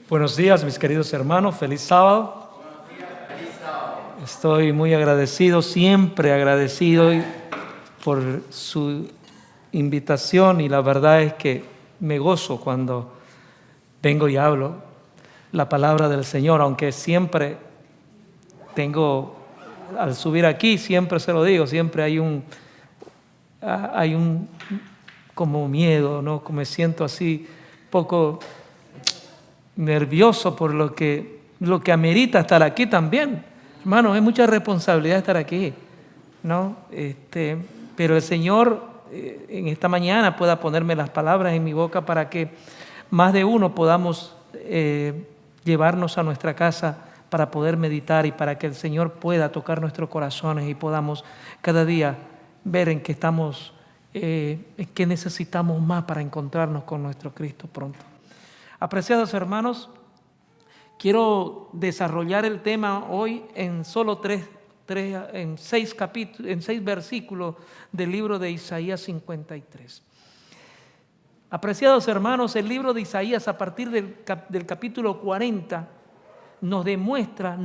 Buenos días, mis queridos hermanos. Feliz sábado. Estoy muy agradecido, siempre agradecido por su invitación, y la verdad es que me gozo cuando vengo y hablo la palabra del Señor, aunque siempre al subir aquí, siempre se lo digo, siempre hay un como miedo, ¿no? Como me siento así poco nervioso por lo que amerita estar aquí también. Hermano, es mucha responsabilidad estar aquí, ¿no? Pero el Señor en esta mañana pueda ponerme las palabras en mi boca para que más de uno podamos llevarnos a nuestra casa para poder meditar y para que el Señor pueda tocar nuestros corazones y podamos cada día ver en qué estamos, en qué necesitamos más para encontrarnos con nuestro Cristo pronto. Apreciados hermanos, quiero desarrollar el tema hoy en solo seis versículos del libro de Isaías 53. Apreciados hermanos, el libro de Isaías, a partir del capítulo 40, nos muestra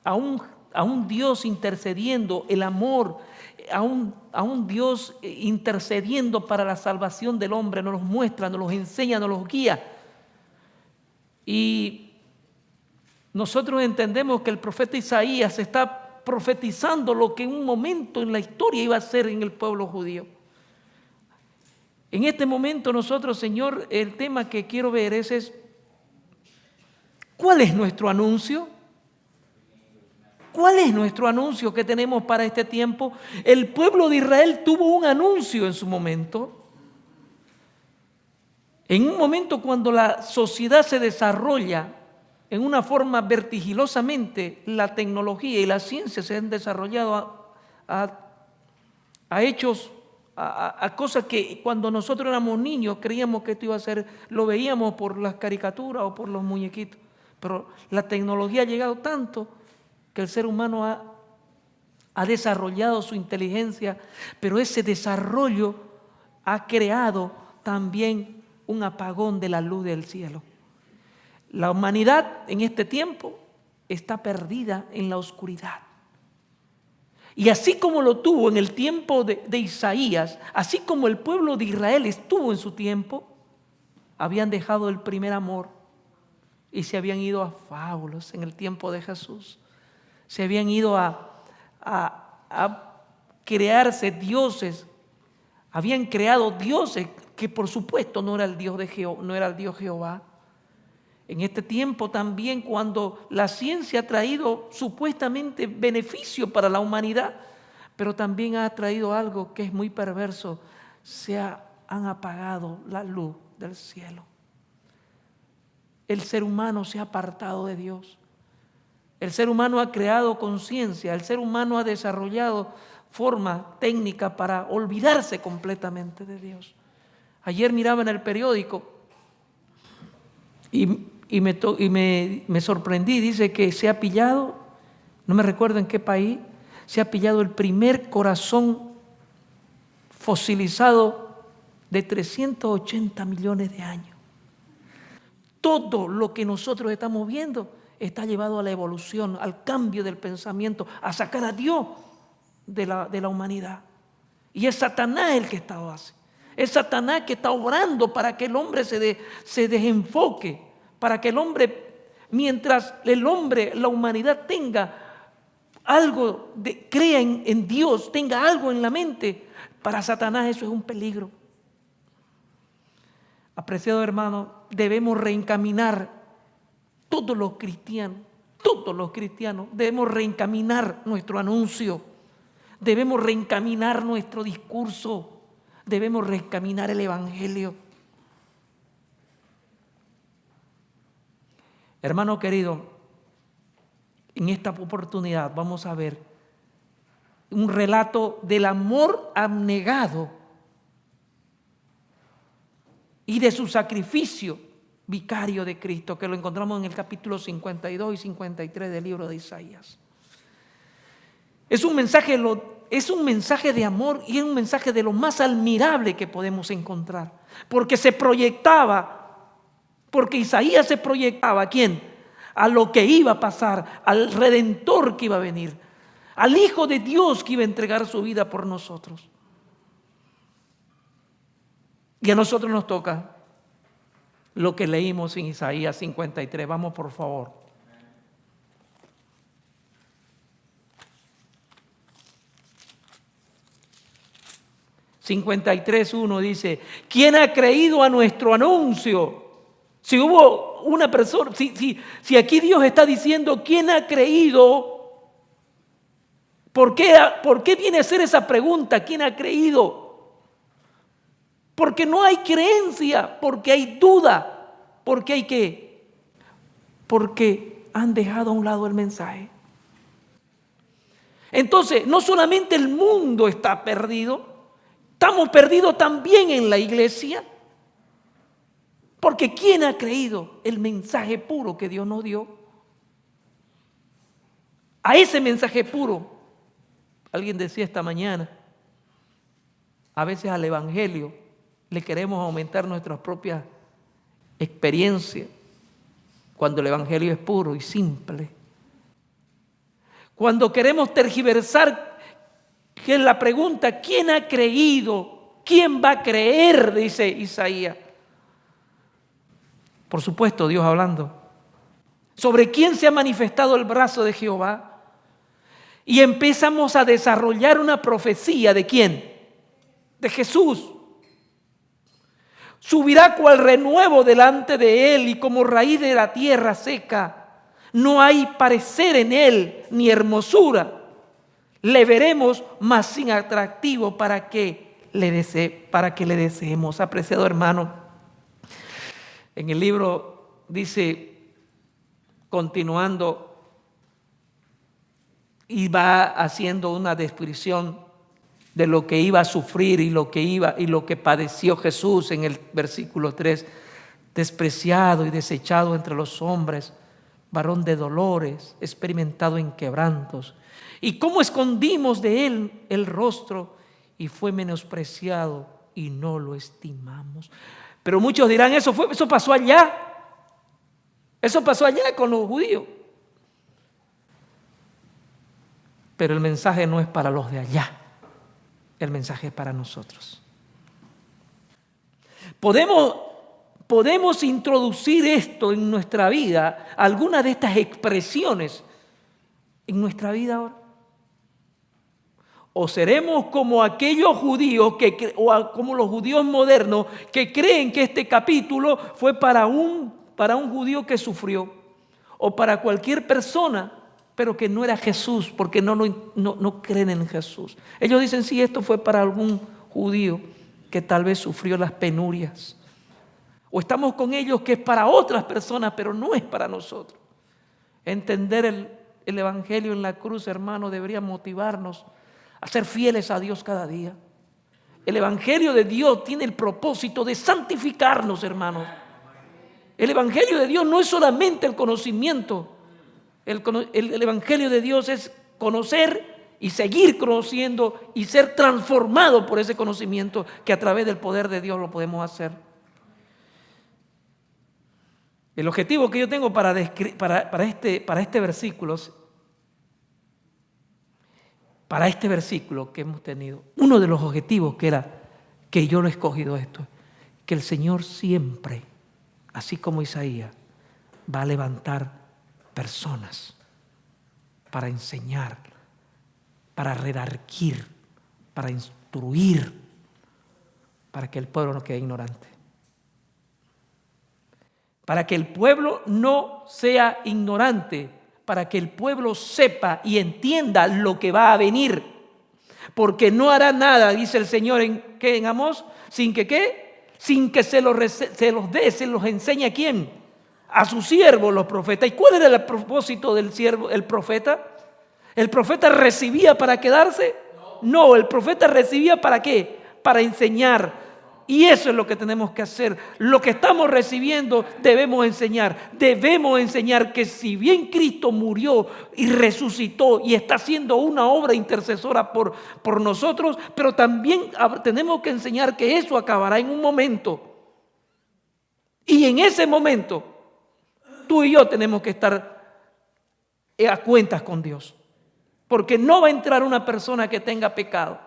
a un Dios intercediendo, el amor, a un Dios intercediendo para la salvación del hombre. Nos los muestra, nos los enseña, nos los guía. Y nosotros entendemos que el profeta Isaías está profetizando lo que en un momento en la historia iba a ser en el pueblo judío. En este momento nosotros, Señor, el tema que quiero ver es ¿cuál es nuestro anuncio? ¿Cuál es nuestro anuncio que tenemos para este tiempo? El pueblo de Israel tuvo un anuncio en su momento. En un momento cuando la sociedad se desarrolla en una forma vertiginosamente, la tecnología y la ciencia se han desarrollado a hechos, a cosas que cuando nosotros éramos niños creíamos que esto iba a ser, lo veíamos por las caricaturas o por los muñequitos. Pero la tecnología ha llegado tanto que el ser humano ha desarrollado su inteligencia, pero ese desarrollo ha creado también un apagón de la luz del cielo. La humanidad en este tiempo está perdida en la oscuridad. Y así como lo tuvo en el tiempo de Isaías, así como el pueblo de Israel estuvo en su tiempo, habían dejado el primer amor y se habían ido a fábulas en el tiempo de Jesús. Se habían ido a crearse dioses. Habían creado dioses que por supuesto no era el Dios Jehová. En este tiempo también, cuando la ciencia ha traído supuestamente beneficio para la humanidad, pero también ha traído algo que es muy perverso, han apagado la luz del cielo. El ser humano se ha apartado de Dios. El ser humano ha creado conciencia, el ser humano ha desarrollado formas técnicas para olvidarse completamente de Dios. Ayer miraba en el periódico y me sorprendí. Dice que se ha pillado, no me recuerdo en qué país, se ha pillado el primer corazón fosilizado de 380 millones de años. Todo lo que nosotros estamos viendo está llevado a la evolución, al cambio del pensamiento, a sacar a Dios de la humanidad. Y es Satanás el que está haciendo. Es Satanás que está obrando para que el hombre se desenfoque, para que el hombre, mientras la humanidad tenga algo, crea en Dios, tenga algo en la mente, para Satanás eso es un peligro. Apreciado hermano, debemos reencaminar todos los cristianos, debemos reencaminar nuestro anuncio, debemos reencaminar nuestro discurso, debemos reencaminar el evangelio. Hermano querido, en esta oportunidad vamos a ver un relato del amor abnegado y de su sacrificio vicario de Cristo, que lo encontramos en el capítulo 52 y 53 del libro de Isaías. Es un mensaje de amor y es un mensaje de lo más admirable que podemos encontrar, porque se proyectaba Porque Isaías se proyectaba ¿a quién? A lo que iba a pasar, al Redentor que iba a venir, al Hijo de Dios que iba a entregar su vida por nosotros. Y a nosotros nos toca lo que leímos en Isaías 53. Vamos, por favor. (53:1) dice: ¿quién ha creído a nuestro anuncio? Si hubo una persona, si aquí Dios está diciendo ¿quién ha creído? ¿Por qué viene a ser esa pregunta? ¿Quién ha creído? Porque no hay creencia, porque hay duda, porque hay ¿qué? Porque han dejado a un lado el mensaje. Entonces, no solamente el mundo está perdido, estamos perdidos también en la iglesia. Porque ¿quién ha creído el mensaje puro que Dios nos dio? A ese mensaje puro, alguien decía esta mañana, a veces al evangelio le queremos aumentar nuestras propias experiencias, cuando el evangelio es puro y simple. Cuando queremos tergiversar, que es la pregunta, ¿quién ha creído? ¿Quién va a creer? Dice Isaías. Por supuesto, Dios hablando. ¿Sobre quién se ha manifestado el brazo de Jehová? Y empezamos a desarrollar una profecía. ¿De quién? De Jesús. Subirá cual renuevo delante de él y como raíz de la tierra seca. No hay parecer en él ni hermosura. Le veremos, mas sin atractivo para que le deseemos. Apreciado hermano, en el libro dice, continuando, y va haciendo una descripción de lo que iba a sufrir y lo que padeció Jesús en el versículo 3, despreciado y desechado entre los hombres, varón de dolores, experimentado en quebrantos, y cómo escondimos de él el rostro, y fue menospreciado y no lo estimamos. Pero muchos dirán, eso pasó allá. Eso pasó allá con los judíos. Pero el mensaje no es para los de allá. El mensaje es para nosotros. Podemos introducir esto en nuestra vida, algunas de estas expresiones en nuestra vida ahora. O seremos como aquellos judíos como los judíos modernos que creen que este capítulo fue para un judío que sufrió, o para cualquier persona, pero que no era Jesús, porque no creen en Jesús. Ellos dicen, sí, esto fue para algún judío que tal vez sufrió las penurias. O estamos con ellos que es para otras personas, pero no es para nosotros. Entender el evangelio en la cruz, hermano, debería motivarnos a ser fieles a Dios cada día. El evangelio de Dios tiene el propósito de santificarnos, hermanos. El evangelio de Dios no es solamente el conocimiento. El evangelio de Dios es conocer y seguir conociendo y ser transformado por ese conocimiento, que a través del poder de Dios lo podemos hacer. El objetivo que yo tengo para este versículo, que hemos tenido, uno de los objetivos que yo lo he escogido esto, que el Señor siempre, así como Isaías, va a levantar personas para enseñar, para redarguir, para instruir, para que el pueblo no quede ignorante. Para que el pueblo no sea ignorante, para que el pueblo sepa y entienda lo que va a venir. Porque no hará nada, dice el Señor en Amós, sin que ¿qué? Sin que se los enseñe ¿a quién? A sus siervos, los profetas. ¿Y cuál era el propósito del siervo, el profeta? ¿El profeta recibía para quedarse? No, el profeta recibía ¿para qué? Para enseñar. Y eso es lo que tenemos que hacer. Lo que estamos recibiendo debemos enseñar. Debemos enseñar que si bien Cristo murió y resucitó y está haciendo una obra intercesora por nosotros, pero también tenemos que enseñar que eso acabará en un momento. Y en ese momento, tú y yo tenemos que estar a cuentas con Dios. Porque no va a entrar una persona que tenga pecado.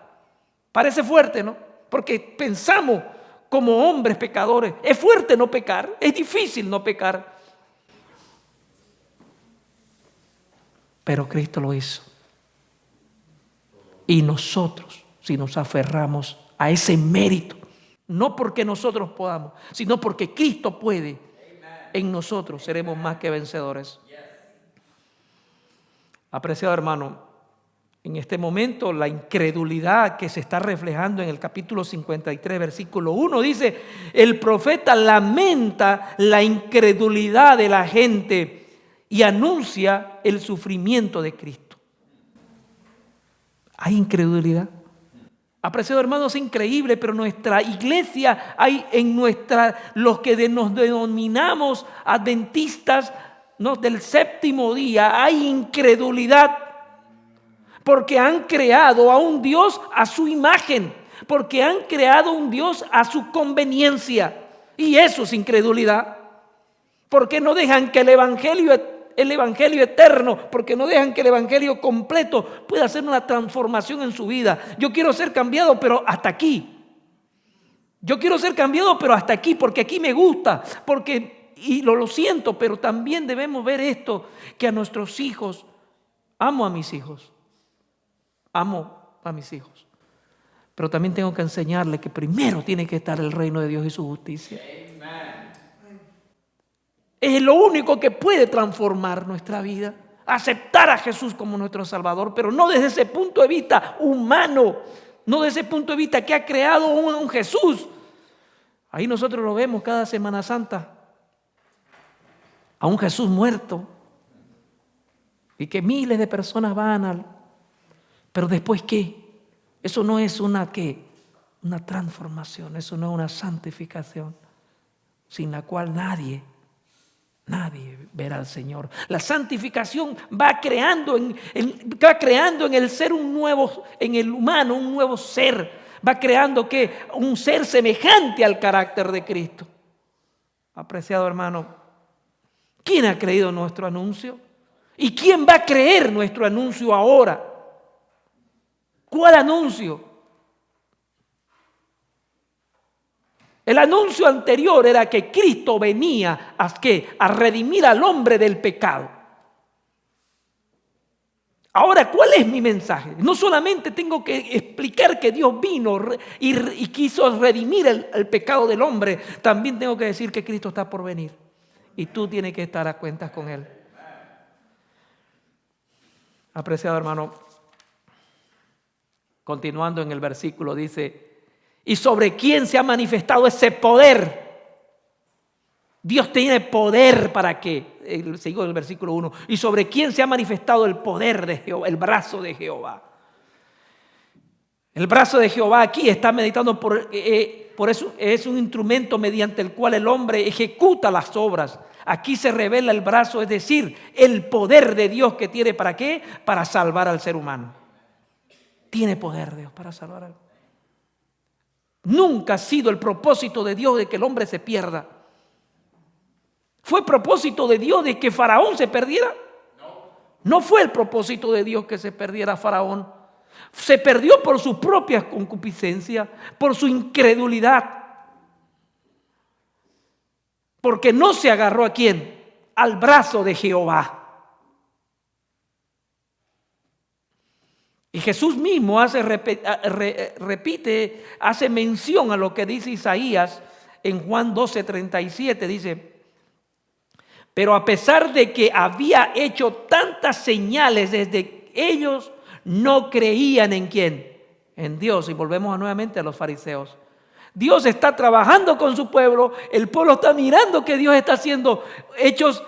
Parece fuerte, ¿no? Porque pensamos como hombres pecadores. Es fuerte no pecar, es difícil no pecar. Pero Cristo lo hizo. Y nosotros, si nos aferramos a ese mérito, no porque nosotros podamos, sino porque Cristo puede, en nosotros seremos más que vencedores. Apreciado hermano, en este momento la incredulidad que se está reflejando en el capítulo 53, versículo 1, dice: el profeta lamenta la incredulidad de la gente y anuncia el sufrimiento de Cristo. ¿Hay incredulidad? Apreciado hermano, es increíble, pero nuestra iglesia, los que nos denominamos adventistas, ¿no?, del séptimo día, hay incredulidad. Porque han creado a un Dios a su imagen, porque han creado un Dios a su conveniencia. Y eso es incredulidad. Porque no dejan que el evangelio eterno, porque no dejan que el evangelio completo pueda hacer una transformación en su vida. Yo quiero ser cambiado, pero hasta aquí. Yo quiero ser cambiado, pero hasta aquí, porque aquí me gusta, y lo siento, pero también debemos ver esto, que a nuestros hijos, amo a mis hijos, pero también tengo que enseñarles que primero tiene que estar el reino de Dios y su justicia. Es lo único que puede transformar nuestra vida. Aceptar a Jesús como nuestro Salvador, pero no desde ese punto de vista humano, no desde ese punto de vista que ha creado un Jesús. Ahí nosotros lo vemos cada Semana Santa, a un Jesús muerto, y que miles de personas van pero después, ¿qué? Eso no es una transformación, eso no es una santificación, sin la cual nadie verá al Señor. La santificación va creando en el ser en el humano un nuevo ser. Va creando un ser semejante al carácter de Cristo. Apreciado hermano, ¿quién ha creído nuestro anuncio? ¿Y quién va a creer nuestro anuncio ahora? ¿Cuál anuncio? El anuncio anterior era que Cristo venía a redimir al hombre del pecado. Ahora, ¿cuál es mi mensaje? No solamente tengo que explicar que Dios vino y quiso redimir el pecado del hombre, también tengo que decir que Cristo está por venir. Y tú tienes que estar a cuentas con Él. Apreciado hermano, continuando en el versículo dice: ¿y sobre quién se ha manifestado ese poder? Dios tiene poder para qué. Sigo el versículo 1. ¿Y sobre quién se ha manifestado el poder de Jehová? El brazo de Jehová. El brazo de Jehová aquí está meditando por eso es un instrumento mediante el cual el hombre ejecuta las obras. Aquí se revela el brazo, es decir, el poder de Dios que tiene ¿para qué? Para salvar al ser humano. Tiene poder Dios para salvar algo. Nunca ha sido el propósito de Dios de que el hombre se pierda. ¿Fue propósito de Dios de que Faraón se perdiera? No fue el propósito de Dios que se perdiera Faraón. Se perdió por sus propias concupiscencias, por su incredulidad. Porque no se agarró ¿a quién? Al brazo de Jehová. Y Jesús mismo hace mención a lo que dice Isaías en Juan 12:37. Dice: pero a pesar de que había hecho tantas señales, desde ellos no creían ¿en quién? En Dios. Y volvemos nuevamente a los fariseos. Dios está trabajando con su pueblo, el pueblo está mirando que Dios está haciendo hechos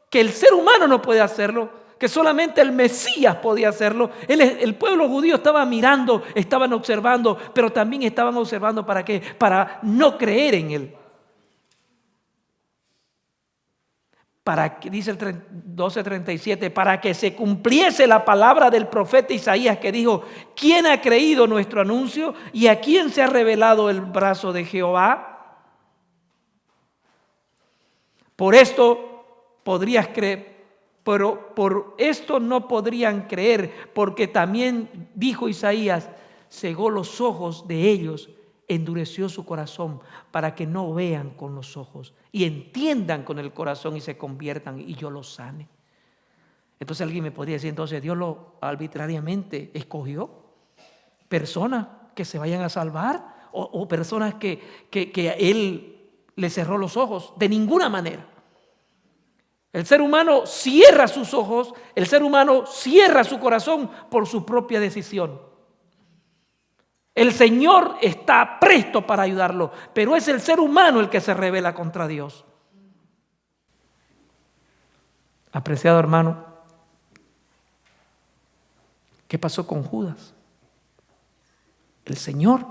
que el ser humano no puede hacerlo, que solamente el Mesías podía hacerlo. El pueblo judío estaba mirando, estaban observando, pero también estaban observando ¿para qué? Para no creer en Él. Dice el 12:37, para que se cumpliese la palabra del profeta Isaías que dijo: ¿quién ha creído nuestro anuncio? ¿Y a quién se ha revelado el brazo de Jehová? Por esto podrías creer, pero por esto no podrían creer, porque también dijo Isaías, cegó los ojos de ellos, endureció su corazón para que no vean con los ojos y entiendan con el corazón y se conviertan y yo los sane. Entonces alguien me podría decir, entonces Dios lo arbitrariamente escogió personas que se vayan a salvar o personas que Él le cerró los ojos. De ninguna manera. El ser humano cierra sus ojos, el ser humano cierra su corazón por su propia decisión. El Señor está presto para ayudarlo, pero es el ser humano el que se rebela contra Dios. Apreciado hermano, ¿qué pasó con Judas? El Señor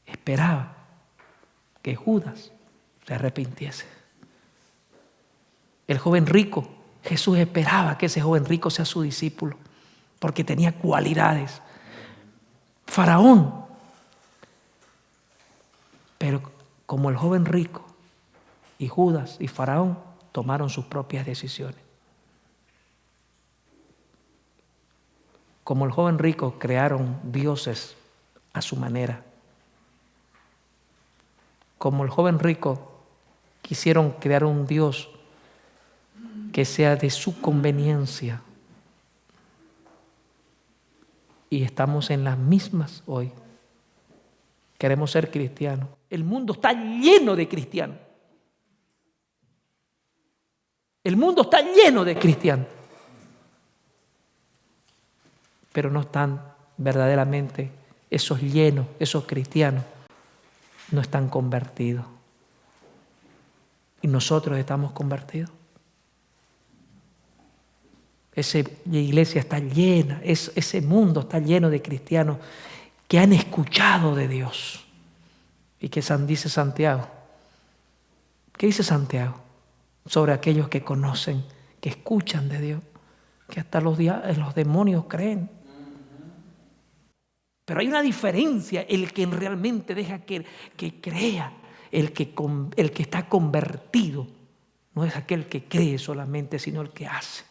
esperaba que Judas se arrepintiese. El joven rico, Jesús esperaba que ese joven rico sea su discípulo, porque tenía cualidades. Faraón, pero como el joven rico y Judas y Faraón tomaron sus propias decisiones. Como el joven rico crearon dioses a su manera. Como el joven rico quisieron crear un Dios que sea de su conveniencia. Y estamos en las mismas hoy. Queremos ser cristianos. El mundo está lleno de cristianos. El mundo está lleno de cristianos. Pero no están verdaderamente esos llenos, esos cristianos, no están convertidos. Y nosotros estamos convertidos. Esa iglesia está llena, ese mundo está lleno de cristianos que han escuchado de Dios. ¿Y qué dice Santiago? ¿Qué dice Santiago? Sobre aquellos que conocen, que escuchan de Dios, que hasta los demonios creen. Pero hay una diferencia, el que realmente deja que crea, el que está convertido, no es aquel que cree solamente, sino el que hace.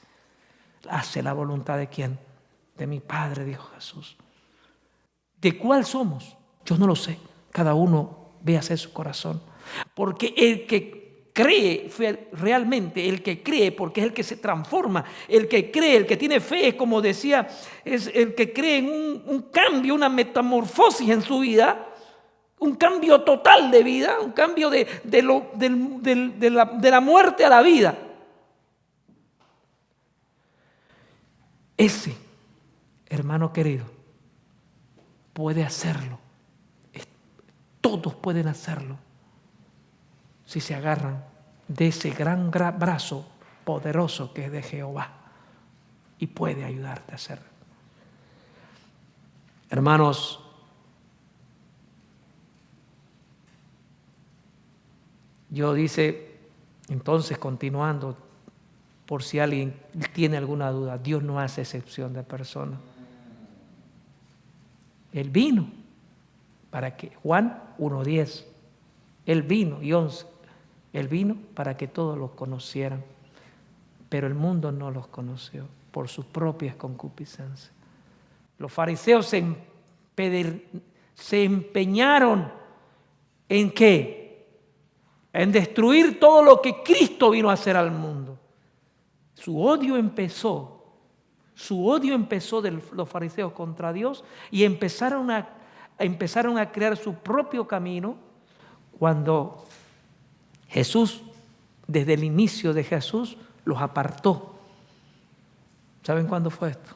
Hace la voluntad de ¿quién? De mi Padre, dijo Jesús. ¿De cuál somos? Yo no lo sé. Cada uno ve hacia su corazón. Porque el que cree realmente, el que cree, porque es el que se transforma, el que cree, el que tiene fe, como decía, es el que cree en un cambio, una metamorfosis en su vida, un cambio total de vida, un cambio de la muerte a la vida. Ese hermano querido puede hacerlo. Todos pueden hacerlo si se agarran de ese gran brazo poderoso que es de Jehová y puede ayudarte a hacerlo. Hermanos, yo dice, entonces continuando, por si alguien tiene alguna duda, Dios no hace excepción de personas. Él vino para que, Juan 1:10, Él vino, y 11, Él vino para que todos los conocieran, pero el mundo no los conoció por sus propias concupiscencias. Los fariseos se empeñaron ¿en qué? En destruir todo lo que Cristo vino a hacer al mundo. Su odio empezó de los fariseos contra Dios y empezaron a crear su propio camino cuando Jesús, desde el inicio de Jesús, los apartó. ¿Saben cuándo fue esto?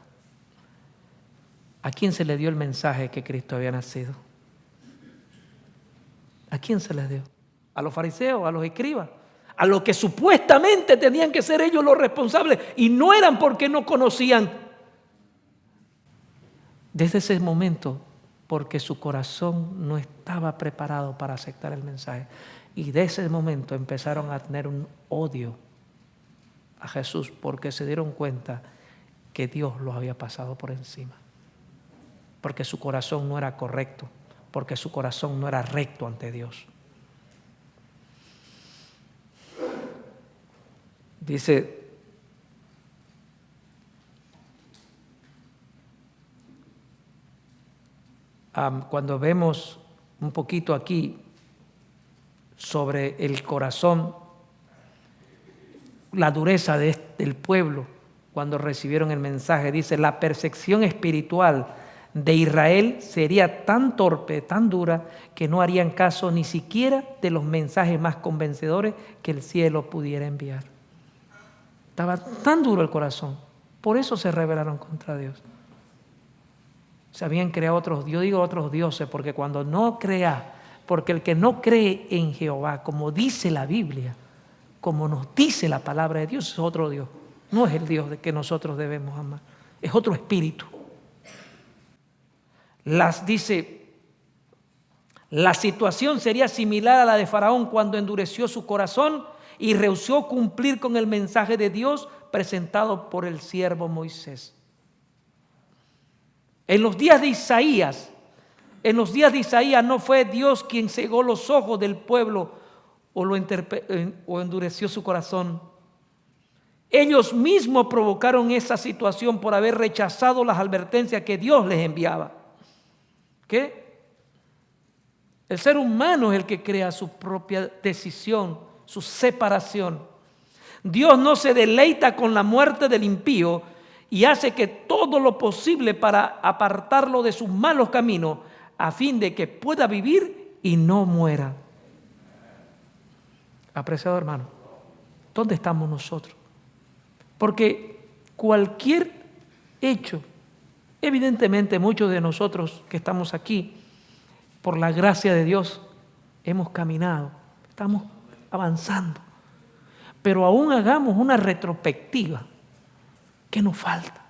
¿A quién se le dio el mensaje que Cristo había nacido? ¿A quién se les dio? ¿A los fariseos, a los escribas? A los que supuestamente tenían que ser ellos los responsables y no eran porque no conocían. Desde ese momento, porque su corazón no estaba preparado para aceptar el mensaje. Y de ese momento empezaron a tener un odio a Jesús porque se dieron cuenta que Dios los había pasado por encima. Porque su corazón no era correcto, porque su corazón no era recto ante Dios. Dice, cuando vemos un poquito aquí sobre el corazón, la dureza del pueblo cuando recibieron el mensaje, dice, la percepción espiritual de Israel sería tan torpe, tan dura, que no harían caso ni siquiera de los mensajes más convencedores que el cielo pudiera enviar. Estaba tan duro el corazón, por eso se rebelaron contra Dios. Se habían creado otros, yo digo otros dioses, porque cuando no crea, porque el que no cree en Jehová, como dice la Biblia, como nos dice la palabra de Dios, es otro Dios. No es el Dios de que nosotros debemos amar, es otro espíritu. Dice, la situación sería similar a la de Faraón cuando endureció su corazón y rehusó cumplir con el mensaje de Dios presentado por el siervo Moisés. En los días de Isaías no fue Dios quien cegó los ojos del pueblo o endureció su corazón. Ellos mismos provocaron esa situación por haber rechazado las advertencias que Dios les enviaba. ¿Qué? El ser humano es el que crea su propia decisión, su separación. Dios no se deleita con la muerte del impío y hace que todo lo posible para apartarlo de sus malos caminos, a fin de que pueda vivir y no muera. Apreciado hermano, ¿dónde estamos nosotros? Porque cualquier hecho, evidentemente muchos de nosotros que estamos aquí, por la gracia de Dios, hemos caminado, estamos avanzando. Pero aún hagamos una retrospectiva. ¿Qué nos falta?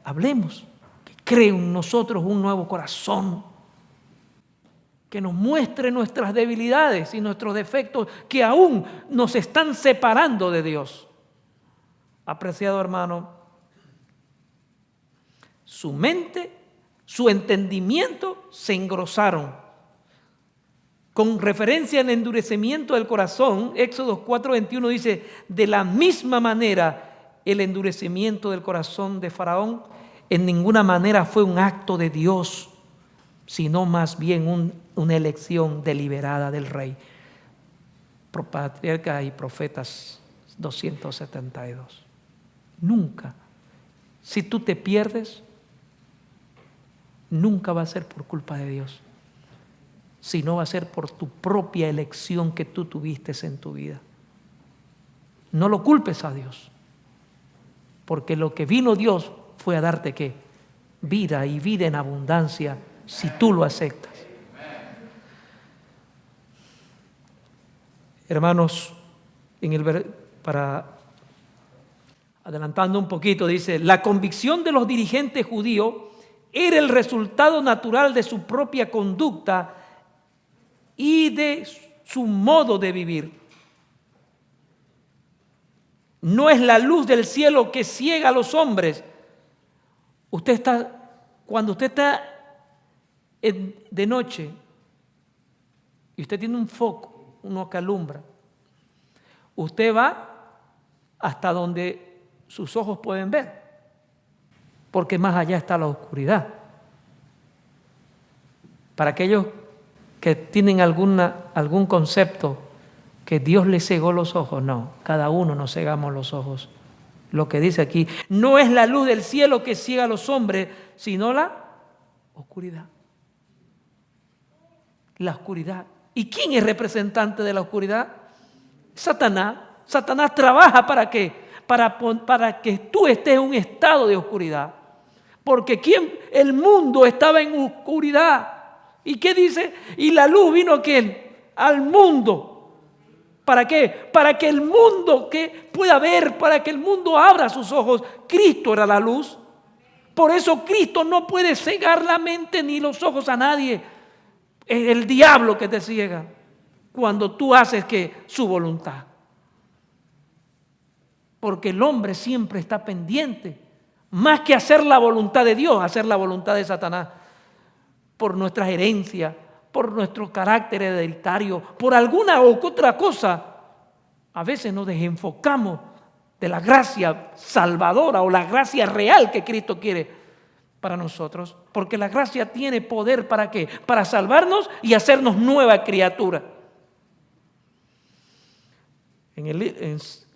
Hablemos, que cree en nosotros un nuevo corazón, que nos muestre nuestras debilidades y nuestros defectos que aún nos están separando de Dios. Apreciado hermano, su mente, su entendimiento se engrosaron. Con referencia al endurecimiento del corazón, Éxodo 4:21 dice, de la misma manera el endurecimiento del corazón de Faraón en ninguna manera fue un acto de Dios, sino más bien una elección deliberada del rey. Patriarcas y Profetas 272. Nunca, si tú te pierdes, nunca va a ser por culpa de Dios, sino va a ser por tu propia elección que tú tuviste en tu vida. No lo culpes a Dios, porque lo que vino Dios fue a darte ¿qué? Vida, y vida en abundancia, si tú lo aceptas. Hermanos, adelantando un poquito, dice, la convicción de los dirigentes judíos era el resultado natural de su propia conducta y de su modo de vivir. No es la luz del cielo que ciega a los hombres. Cuando usted está de noche y usted tiene un foco, uno que alumbra, usted va hasta donde sus ojos pueden ver, porque más allá está la oscuridad. Para aquellos que tienen algún concepto que Dios les cegó los ojos, no, cada uno nos cegamos los ojos. Lo que dice aquí, no es la luz del cielo que ciega a los hombres, sino la oscuridad. La oscuridad. ¿Y quién es representante de la oscuridad? Satanás. Satanás trabaja ¿para qué? Para que tú estés en un estado de oscuridad. Porque el mundo estaba en oscuridad. ¿Y qué dice? Y la luz vino ¿a quién? Al mundo. ¿Para qué? Para que el mundo pueda ver, para que el mundo abra sus ojos. Cristo era la luz. Por eso Cristo no puede cegar la mente ni los ojos a nadie. Es el diablo que te ciega cuando tú haces su voluntad. Porque el hombre siempre está pendiente, más que hacer la voluntad de Dios, hacer la voluntad de Satanás. Por nuestras herencias, por nuestro carácter hereditario, por alguna u otra cosa, a veces nos desenfocamos de la gracia salvadora o la gracia real que Cristo quiere para nosotros. Porque la gracia tiene poder ¿para qué? Para salvarnos y hacernos nueva criatura.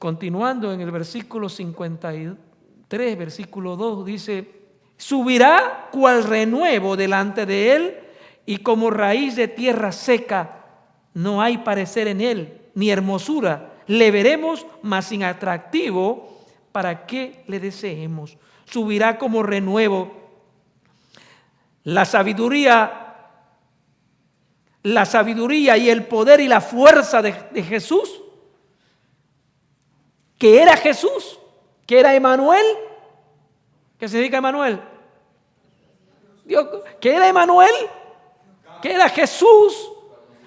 Continuando en el versículo 53, versículo 2, dice: subirá cual renuevo delante de él, y como raíz de tierra seca, no hay parecer en él, ni hermosura. Le veremos, mas sin atractivo, para que le deseemos. Subirá como renuevo. La sabiduría y el poder y la fuerza de Jesús, que era Jesús, que era Emmanuel. ¿Qué significa Emmanuel? Dios, que era Emmanuel, que era Jesús.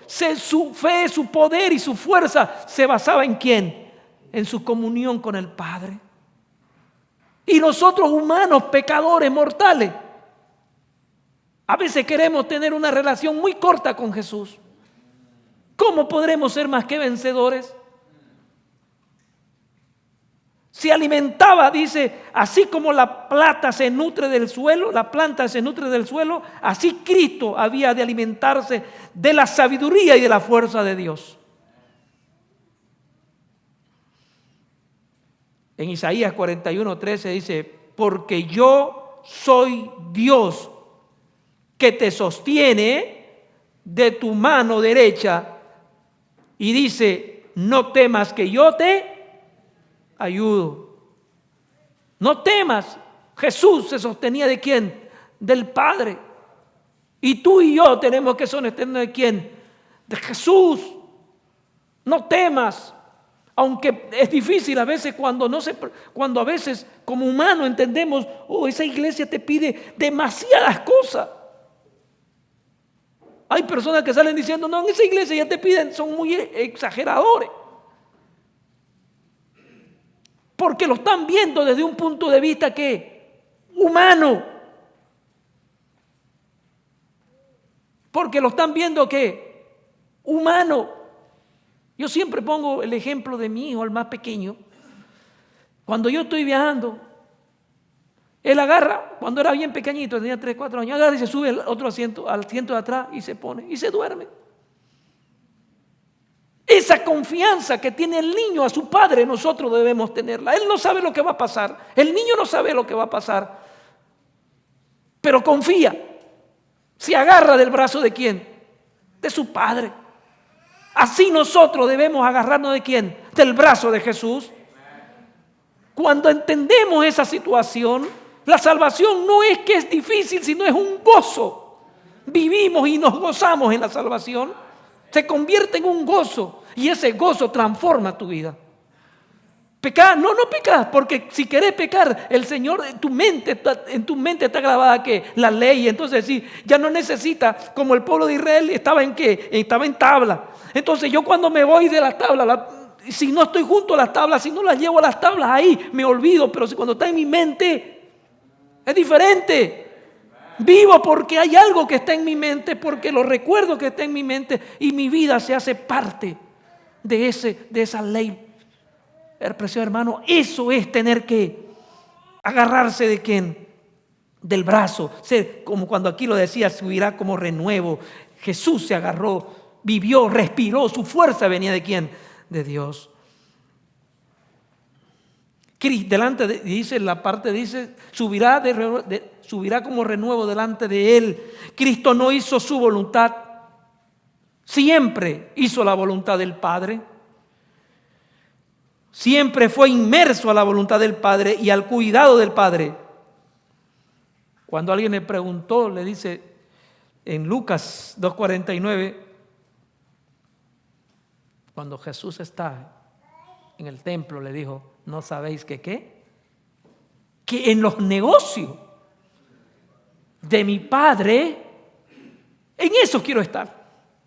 Su fe, su poder y su fuerza se basaba ¿en quién? En su comunión con el Padre. Y nosotros humanos, pecadores, mortales, a veces queremos tener una relación muy corta con Jesús. ¿Cómo podremos ser más que vencedores? Se alimentaba, dice, así como la planta se nutre del suelo, así Cristo había de alimentarse de la sabiduría y de la fuerza de Dios. En Isaías 41:13 dice: porque yo soy Dios que te sostiene de tu mano derecha, y dice: no temas que yo te ayudo. No temas. Jesús se sostenía ¿de quién? Del Padre. Y tú y yo tenemos que sostenernos ¿de quién? De Jesús. No temas. Aunque es difícil a veces cuando a veces como humano entendemos: esa iglesia te pide demasiadas cosas. Hay personas que salen diciendo: no, en esa iglesia ya te piden, son muy exageradores. Porque lo están viendo desde un punto de vista ¿qué? Humano. Porque lo están viendo ¿qué? Humano. Yo siempre pongo el ejemplo de mi hijo, el más pequeño. Cuando yo estoy viajando, él agarra, cuando era bien pequeñito, tenía 3, 4 años, agarra y se sube al otro asiento, al asiento de atrás, y se pone y se duerme. Esa confianza que tiene el niño a su padre, nosotros debemos tenerla. Él no sabe lo que va a pasar. El niño no sabe lo que va a pasar. Pero confía. Se agarra del brazo ¿de quién? De su padre. Así nosotros debemos agarrarnos ¿de quién? Del brazo de Jesús. Cuando entendemos esa situación, la salvación no es que es difícil, sino es un gozo. Vivimos y nos gozamos en la salvación. Se convierte en un gozo, y ese gozo transforma tu vida. Pecar, no pecas, porque si querés pecar, el Señor en tu mente está grabada que la ley. Entonces sí, ya no necesita, como el pueblo de Israel estaba en qué, estaba en tabla. Entonces yo cuando me voy de la tabla, si no estoy junto a las tablas, si no las llevo a las tablas, ahí me olvido. Pero si cuando está en mi mente, es diferente. Vivo porque hay algo que está en mi mente, porque lo recuerdo que está en mi mente, y mi vida se hace parte de esa ley. Precioso hermano, eso es tener que agarrarse ¿de quién? Del brazo. Como cuando aquí lo decía, subirá como renuevo. Jesús se agarró, vivió, respiró, su fuerza venía ¿de quién? De Dios. Dice la parte, dice, subirá como renuevo delante de él. Cristo no hizo su voluntad, siempre hizo la voluntad del Padre. Siempre fue inmerso a la voluntad del Padre y al cuidado del Padre. Cuando alguien le preguntó, le dice en Lucas 2:49, cuando Jesús está en el templo, le dijo: ¿no sabéis que qué? Que en los negocios de mi Padre, en eso quiero estar.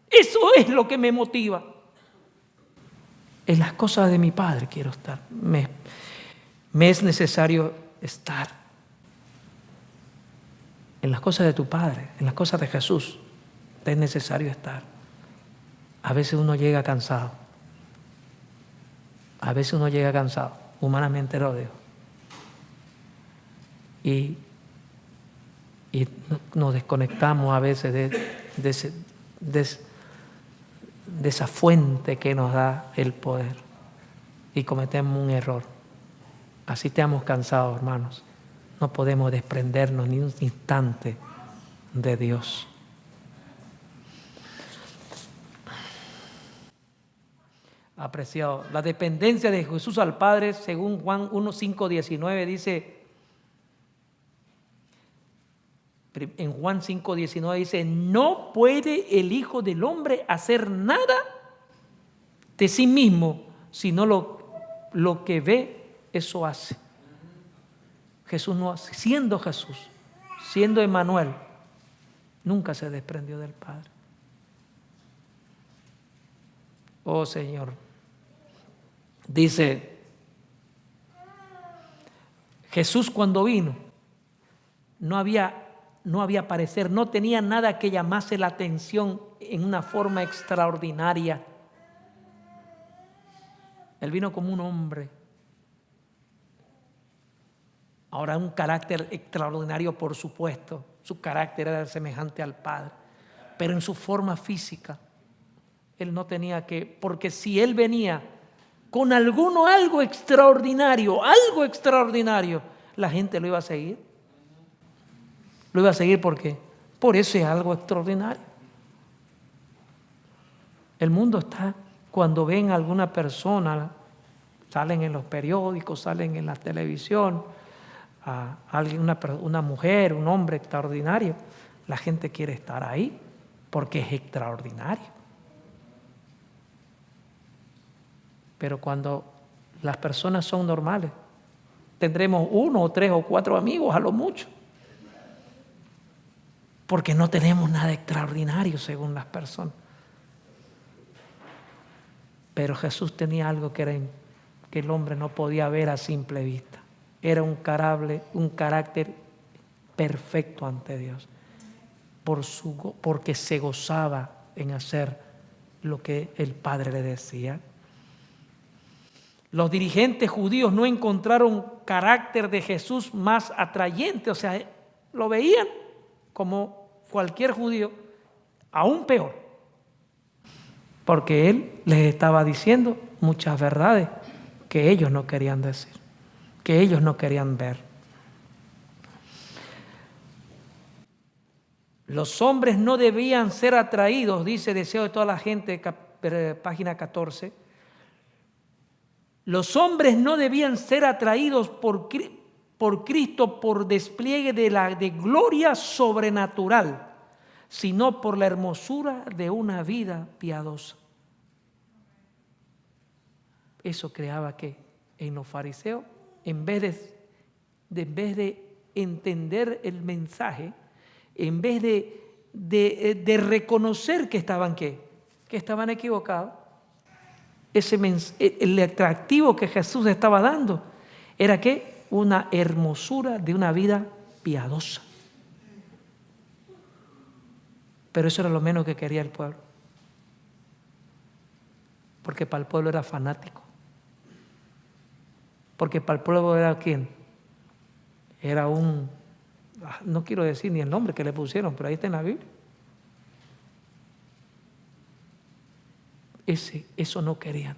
Eso es lo que me motiva. En las cosas de mi Padre quiero estar. Me es necesario estar. En las cosas de tu Padre, en las cosas de Jesús, te es necesario estar. A veces uno llega cansado. A veces uno llega cansado, humanamente lo digo. Y nos desconectamos a veces de esa fuente que nos da el poder y cometemos un error. Así estamos cansados, hermanos. No podemos desprendernos ni un instante de Dios. Apreciado, la dependencia de Jesús al Padre, según Juan 1:5-19, dice, en Juan 5:19 dice, no puede el Hijo del Hombre hacer nada de sí mismo, sino lo que ve, eso hace. Jesús no hace. Siendo Jesús, siendo Emmanuel, nunca se desprendió del Padre. Oh Señor, dice Jesús cuando vino, no había parecer, no tenía nada que llamase la atención en una forma extraordinaria. Él vino como un hombre. Ahora, un carácter extraordinario, por supuesto. Su carácter era semejante al Padre. Pero en su forma física, Él no tenía que, porque si Él venía con algo extraordinario, la gente lo iba a seguir. Lo iba a seguir porque por ese algo extraordinario. El mundo está, cuando ven a alguna persona, salen en los periódicos, salen en la televisión, a alguien, una mujer, un hombre extraordinario, la gente quiere estar ahí porque es extraordinario. Pero cuando las personas son normales, tendremos 1 o 3 o 4 amigos a lo mucho, porque no tenemos nada extraordinario según las personas. Pero Jesús tenía algo que el hombre no podía ver a simple vista. Era un carácter perfecto ante Dios, porque se gozaba en hacer lo que el Padre le decía. Los dirigentes judíos no encontraron carácter de Jesús más atrayente, o sea, lo veían como cualquier judío, aún peor, porque Él les estaba diciendo muchas verdades que ellos no querían decir, que ellos no querían ver. Los hombres no debían ser atraídos, dice Deseo de toda la gente, página 14. Los hombres no debían ser atraídos por Cristo por despliegue de gloria sobrenatural, sino por la hermosura de una vida piadosa. Eso creaba que en los fariseos, en vez de entender el mensaje, en vez de reconocer que estaban equivocados, el atractivo que Jesús estaba dando era que una hermosura de una vida piadosa. Pero eso era lo menos que quería el pueblo, porque para el pueblo era fanático, porque para el pueblo era ¿quién? Era no quiero decir ni el nombre que le pusieron, pero ahí está en la Biblia. Eso no querían.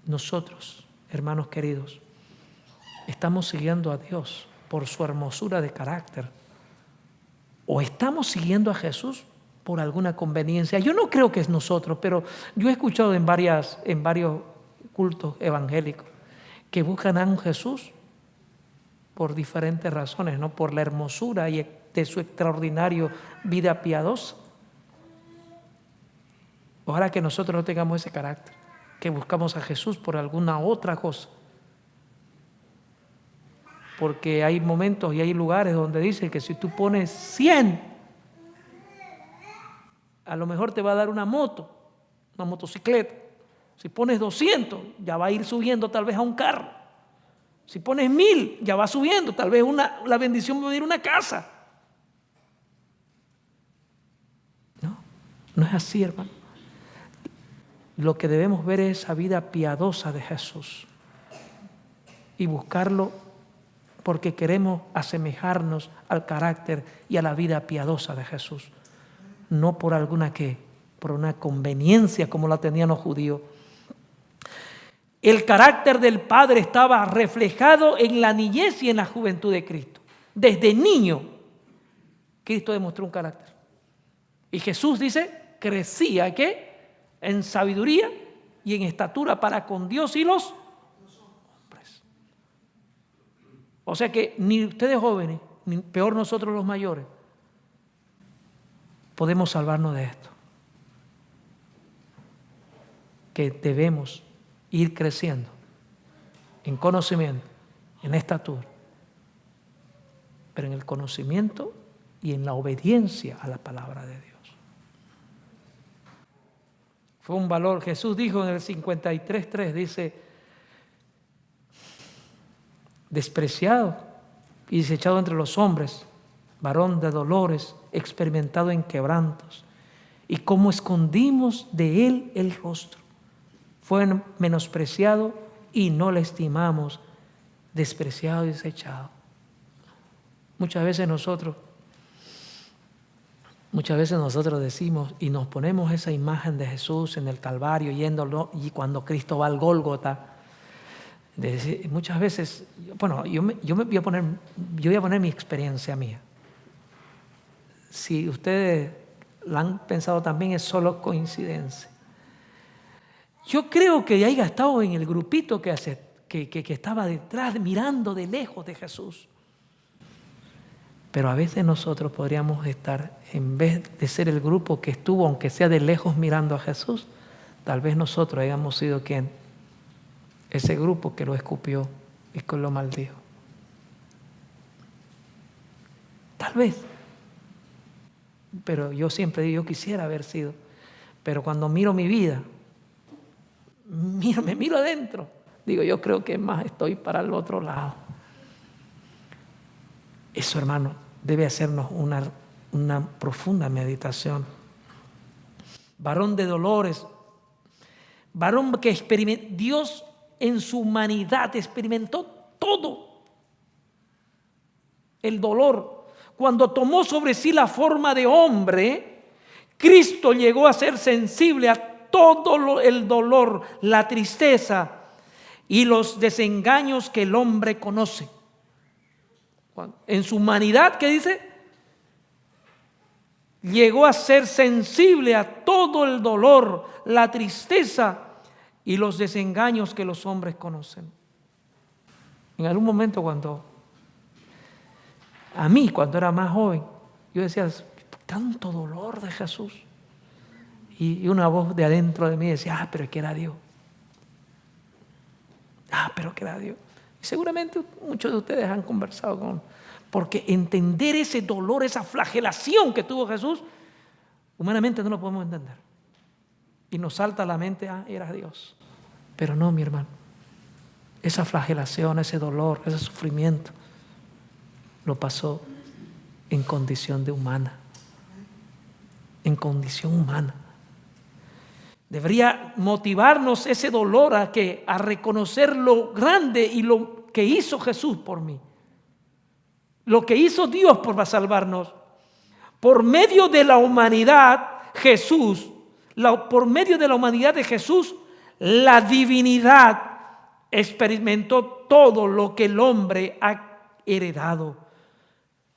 Nosotros, hermanos queridos, estamos siguiendo a Dios por su hermosura de carácter, o estamos siguiendo a Jesús por alguna conveniencia. Yo no creo que es nosotros, pero yo he escuchado en varios cultos evangélicos que buscan a un Jesús por diferentes razones, no por la hermosura y de su extraordinaria vida piadosa. Ojalá que nosotros no tengamos ese carácter, que buscamos a Jesús por alguna otra cosa. Porque hay momentos y hay lugares donde dice que si tú pones 100, a lo mejor te va a dar una motocicleta. Si pones 200, ya va a ir subiendo tal vez a un carro. Si pones 1000, ya va subiendo, tal vez la bendición va a ir a una casa. No es así, hermano. Lo que debemos ver es esa vida piadosa de Jesús y buscarlo porque queremos asemejarnos al carácter y a la vida piadosa de Jesús. No por por una conveniencia como la tenían los judíos. El carácter del Padre estaba reflejado en la niñez y en la juventud de Cristo. Desde niño, Cristo demostró un carácter. Y Jesús dice, crecía ¿qué? En sabiduría y en estatura para con Dios y los hombres. O sea que ni ustedes jóvenes, ni peor nosotros los mayores, podemos salvarnos de esto. Que debemos ir creciendo en conocimiento, en estatura, pero en el conocimiento y en la obediencia a la palabra de Dios. Fue un valor. Jesús dijo en el 53:3, dice, despreciado y desechado entre los hombres, varón de dolores, experimentado en quebrantos, y cómo escondimos de él el rostro. Fue menospreciado y no le estimamos, despreciado y desechado. Muchas veces nosotros decimos y nos ponemos esa imagen de Jesús en el Calvario yéndolo, y cuando Cristo va al Gólgota, muchas veces, bueno, yo voy a poner mi experiencia mía. Si ustedes la han pensado también, es solo coincidencia. Yo creo que haya estado en el grupito que estaba detrás, mirando de lejos de Jesús. Pero a veces nosotros podríamos estar, en vez de ser el grupo que estuvo, aunque sea de lejos, mirando a Jesús, tal vez nosotros hayamos sido ese grupo que lo escupió y que lo maldijo. Tal vez. Pero yo siempre digo, yo quisiera haber sido. Pero cuando miro mi vida, me miro adentro, digo, yo creo que más estoy para el otro lado. Eso, hermano, debe hacernos una profunda meditación. Varón de dolores, varón que Dios en su humanidad experimentó todo el dolor. Cuando tomó sobre sí la forma de hombre, Cristo llegó a ser sensible a todo el dolor, la tristeza y los desengaños que el hombre conoce. En su humanidad, ¿qué dice? Llegó a ser sensible a todo el dolor, la tristeza y los desengaños que los hombres conocen. En algún momento cuando era más joven, yo decía, tanto dolor de Jesús. Y una voz de adentro de mí decía, pero que era Dios. Pero que era Dios. Y seguramente muchos de ustedes han conversado porque entender ese dolor, esa flagelación que tuvo Jesús, humanamente no lo podemos entender. Y nos salta a la mente, era Dios. Pero no, mi hermano. Esa flagelación, ese dolor, ese sufrimiento, lo pasó en condición de humana. En condición humana. Debería motivarnos ese dolor a reconocer lo grande y lo que hizo Jesús por mí. Lo que hizo Dios para salvarnos. Por medio de la humanidad, por medio de la humanidad de Jesús, la divinidad experimentó todo lo que el hombre ha heredado.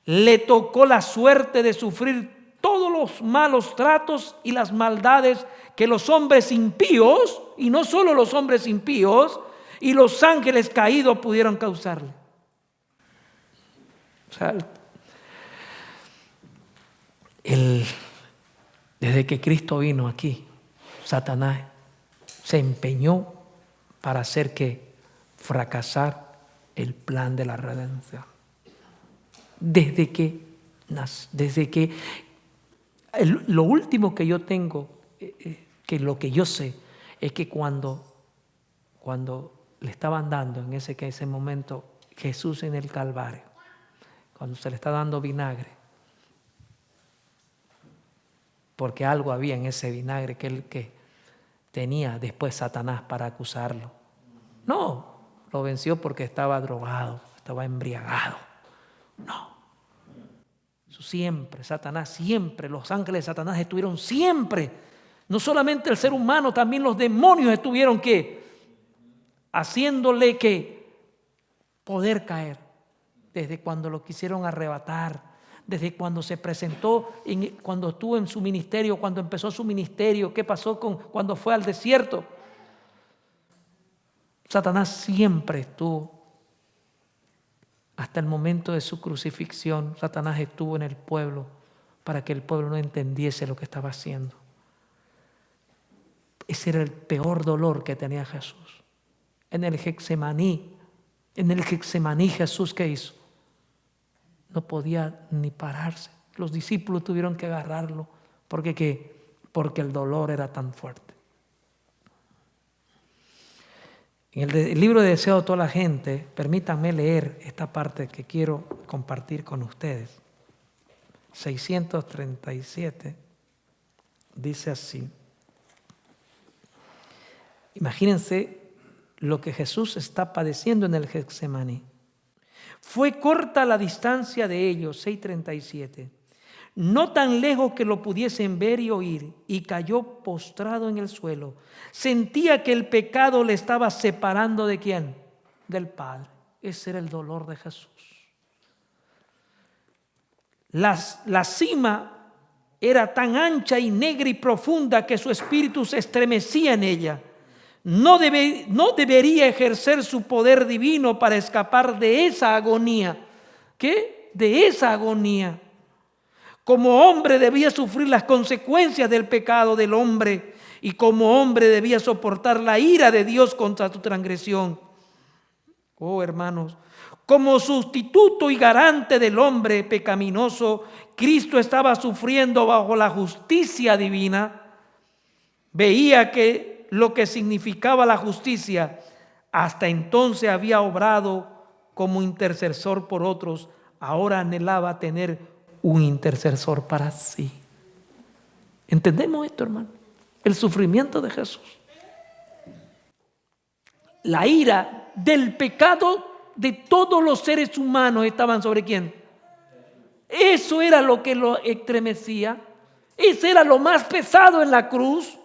Le tocó la suerte de sufrir todos los malos tratos y las maldades que los hombres impíos, y no solo los hombres impíos, y los ángeles caídos pudieron causarle. O sea, desde que Cristo vino aquí, Satanás se empeñó para hacer que fracasar el plan de la redención. Lo último que yo tengo, que lo que yo sé, es que cuando le estaban dando en ese momento Jesús en el Calvario, cuando se le está dando vinagre, porque algo había en ese vinagre que tenía después Satanás para acusarlo. No, lo venció porque estaba drogado, estaba embriagado. No. Siempre, Satanás, siempre, los ángeles de Satanás estuvieron siempre. No solamente el ser humano, también los demonios estuvieron haciéndole poder caer. Desde cuando lo quisieron arrebatar, desde cuando se presentó, cuando estuvo en su ministerio, cuando empezó su ministerio, qué pasó cuando fue al desierto. Satanás siempre estuvo. Hasta el momento de su crucifixión, Satanás estuvo en el pueblo para que el pueblo no entendiese lo que estaba haciendo. Ese era el peor dolor que tenía Jesús. En el Getsemaní Jesús, ¿qué hizo? No podía ni pararse. Los discípulos tuvieron que agarrarlo. Porque el dolor era tan fuerte. En el libro de Deseo de toda la gente, permítanme leer esta parte que quiero compartir con ustedes. 637 dice así. Imagínense lo que Jesús está padeciendo en el Getsemaní. Fue corta la distancia de ellos, 6:37. No tan lejos que lo pudiesen ver y oír, y cayó postrado en el suelo. Sentía que el pecado le estaba separando ¿de quién? Del Padre. Ese era el dolor de Jesús. La cima era tan ancha y negra y profunda que su espíritu se estremecía en ella. No debería ejercer su poder divino para escapar de esa agonía. ¿Qué? De esa agonía. Como hombre debía sufrir las consecuencias del pecado del hombre y como hombre debía soportar la ira de Dios contra su transgresión. Oh, hermanos, como sustituto y garante del hombre pecaminoso, Cristo estaba sufriendo bajo la justicia divina. Veía que lo que significaba la justicia hasta entonces había obrado como intercesor por otros. Ahora anhelaba tener un intercesor para sí. ¿Entendemos esto, hermano? El sufrimiento de Jesús. La ira del pecado de todos los seres humanos estaban sobre ¿quién? Eso era lo que lo estremecía. Eso era lo más pesado en la cruz.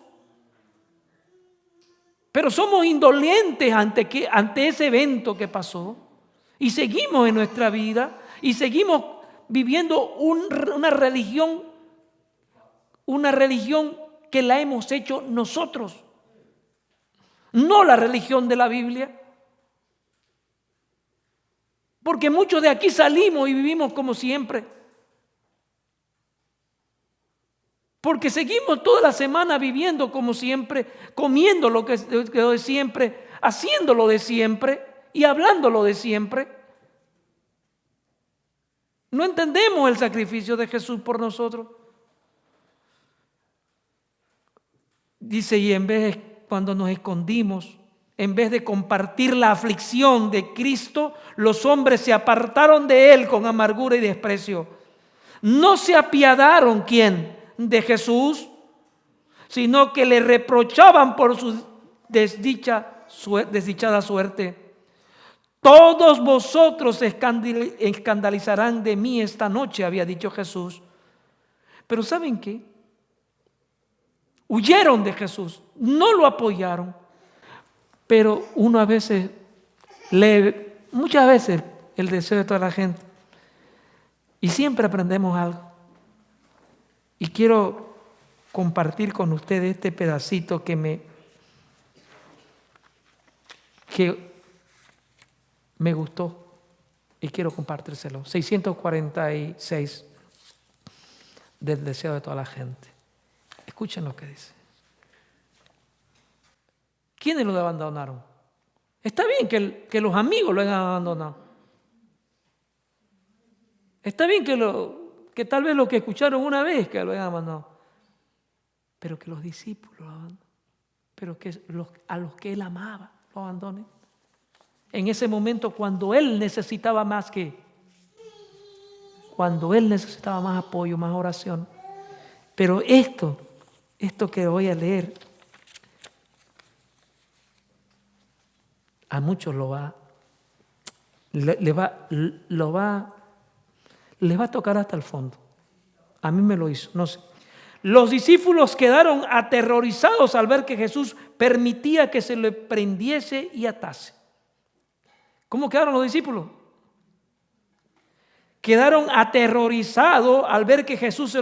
Pero somos indolentes ante ese evento que pasó. Y seguimos en nuestra vida. Y seguimos viviendo una religión que la hemos hecho nosotros, no la religión de la Biblia. Porque muchos de aquí salimos y vivimos como siempre. Porque seguimos toda la semana viviendo como siempre, comiendo lo que es de siempre, haciéndolo de siempre y hablándolo de siempre. No entendemos el sacrificio de Jesús por nosotros. Dice, y en vez, cuando nos escondimos, en vez de compartir la aflicción de Cristo, los hombres se apartaron de Él con amargura y desprecio. No se apiadaron, ¿quién? De Jesús, sino que le reprochaban por su desdichada suerte. Todos vosotros escandalizarán de mí esta noche, había dicho Jesús. Pero ¿saben qué? Huyeron de Jesús, no lo apoyaron. Pero uno a veces muchas veces el deseo de toda la gente. Y siempre aprendemos algo. Y quiero compartir con ustedes este pedacito que me gustó y quiero compartírselo. 646 del deseo de toda la gente. Escuchen lo que dice. ¿Quiénes lo abandonaron? Está bien que los amigos lo hayan abandonado. Está bien que tal vez los que escucharon una vez que lo hayan abandonado. Pero que los discípulos lo abandonen. Pero que a los que él amaba lo abandonen. En ese momento cuando él necesitaba más cuando él necesitaba más apoyo, más oración. Pero esto que voy a leer a muchos les va a tocar hasta el fondo. A mí me lo hizo, no sé. Los discípulos quedaron aterrorizados al ver que Jesús permitía que se le prendiese y atase. ¿Cómo quedaron los discípulos? Quedaron aterrorizados al ver que Jesús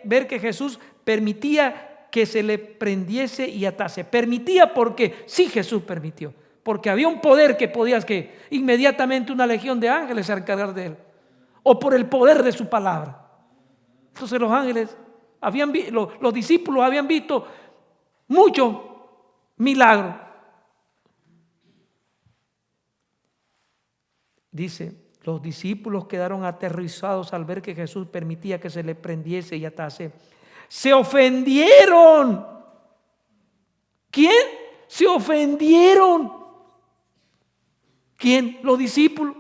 ver que Jesús permitía que se le prendiese y atase. Permitía porque sí, Jesús permitió, porque había un poder que podía que inmediatamente una legión de ángeles se encargar de él, o por el poder de su palabra. Entonces los ángeles los discípulos habían visto muchos milagros. Dice, los discípulos quedaron aterrorizados al ver que Jesús permitía que se le prendiese y atase. Se ofendieron. ¿Quién? Se ofendieron. ¿Quién? Los discípulos.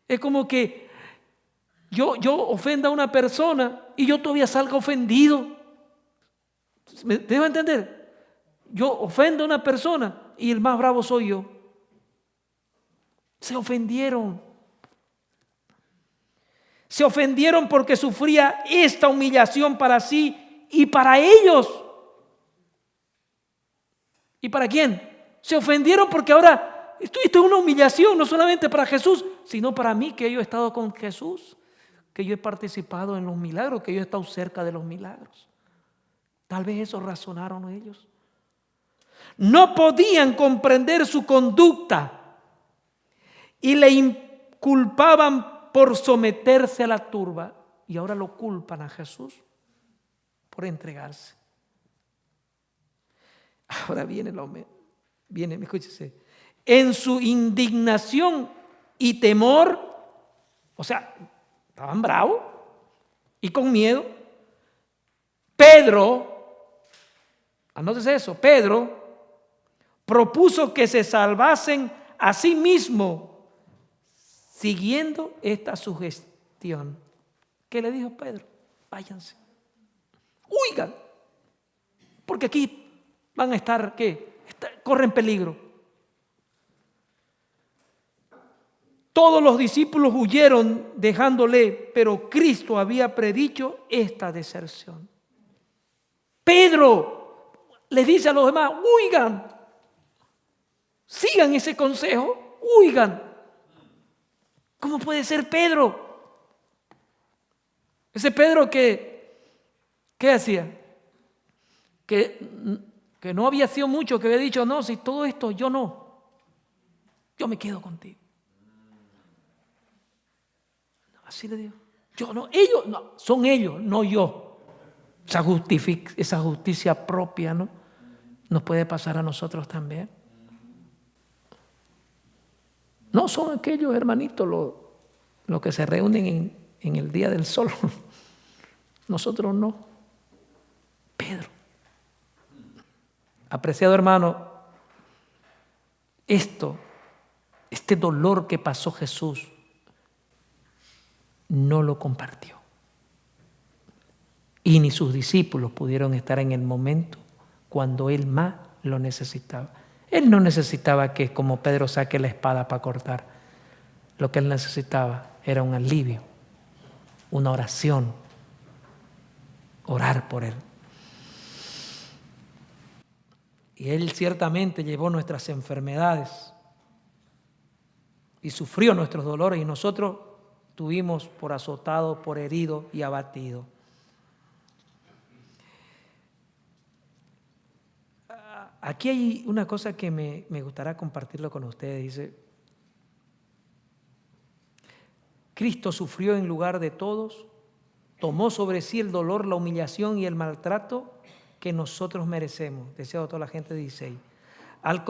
Es como que yo ofenda a una persona y yo todavía salga ofendido. ¿Me debo entender? Yo ofendo a una persona y el más bravo soy yo. Se ofendieron. Se ofendieron porque sufría esta humillación para sí y para ellos. ¿Y para quién? Se ofendieron porque ahora esto es una humillación, no solamente para Jesús, sino para mí, que yo he estado con Jesús, que yo he participado en los milagros, que yo he estado cerca de los milagros. Tal vez eso razonaron ellos. No podían comprender su conducta y le inculpaban por someterse a la turba, y ahora lo culpan a Jesús por entregarse. Ahora viene, escúchese, en su indignación y temor, o sea, estaban bravos y con miedo. Pedro, anótese eso, Pedro propuso que se salvasen a sí mismo siguiendo esta sugestión. ¿Qué le dijo Pedro? Váyanse, huigan, porque aquí van a estar, ¿qué? Corren peligro. Todos los discípulos huyeron dejándole, pero Cristo había predicho esta deserción. Pedro le dice a los demás, huigan, sigan ese consejo, huigan. ¿Cómo puede ser Pedro? Ese Pedro ¿qué hacía? Que no había sido mucho, que había dicho, no, si todo esto yo no, yo me quedo contigo. Así le digo, yo no, ellos no, son ellos, no yo. Esa justicia propia, ¿no? Nos puede pasar a nosotros también. No son aquellos hermanitos los que se reúnen en el día del sol. Nosotros no. Pedro. Apreciado hermano, este dolor que pasó Jesús, no lo compartió. Y ni sus discípulos pudieron estar en el momento cuando él más lo necesitaba. Él no necesitaba que, como Pedro, saque la espada para cortar. Lo que él necesitaba era un alivio, una oración, orar por él. Y él ciertamente llevó nuestras enfermedades y sufrió nuestros dolores, y nosotros tuvimos por azotado, por herido y abatido. Aquí hay una cosa que me gustaría compartirlo con ustedes. Dice, Cristo sufrió en lugar de todos, tomó sobre sí el dolor, la humillación y el maltrato que nosotros merecemos. Deseo a toda la gente de 16. Al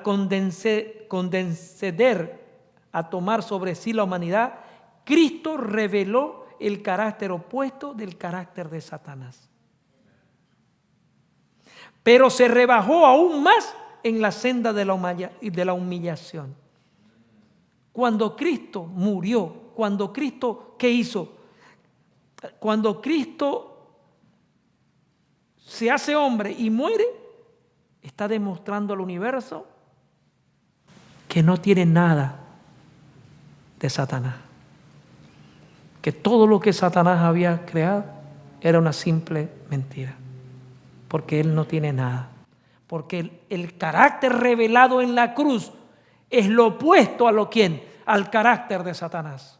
condescender a tomar sobre sí la humanidad, Cristo reveló el carácter opuesto del carácter de Satanás. Pero se rebajó aún más en la senda de la humillación. Cuando Cristo murió, cuando Cristo, ¿qué hizo? Cuando Cristo se hace hombre y muere, está demostrando al universo que no tiene nada de Satanás. Que todo lo que Satanás había creado era una simple mentira. Porque él no tiene nada. Porque el carácter revelado en la cruz es lo opuesto a al carácter de Satanás.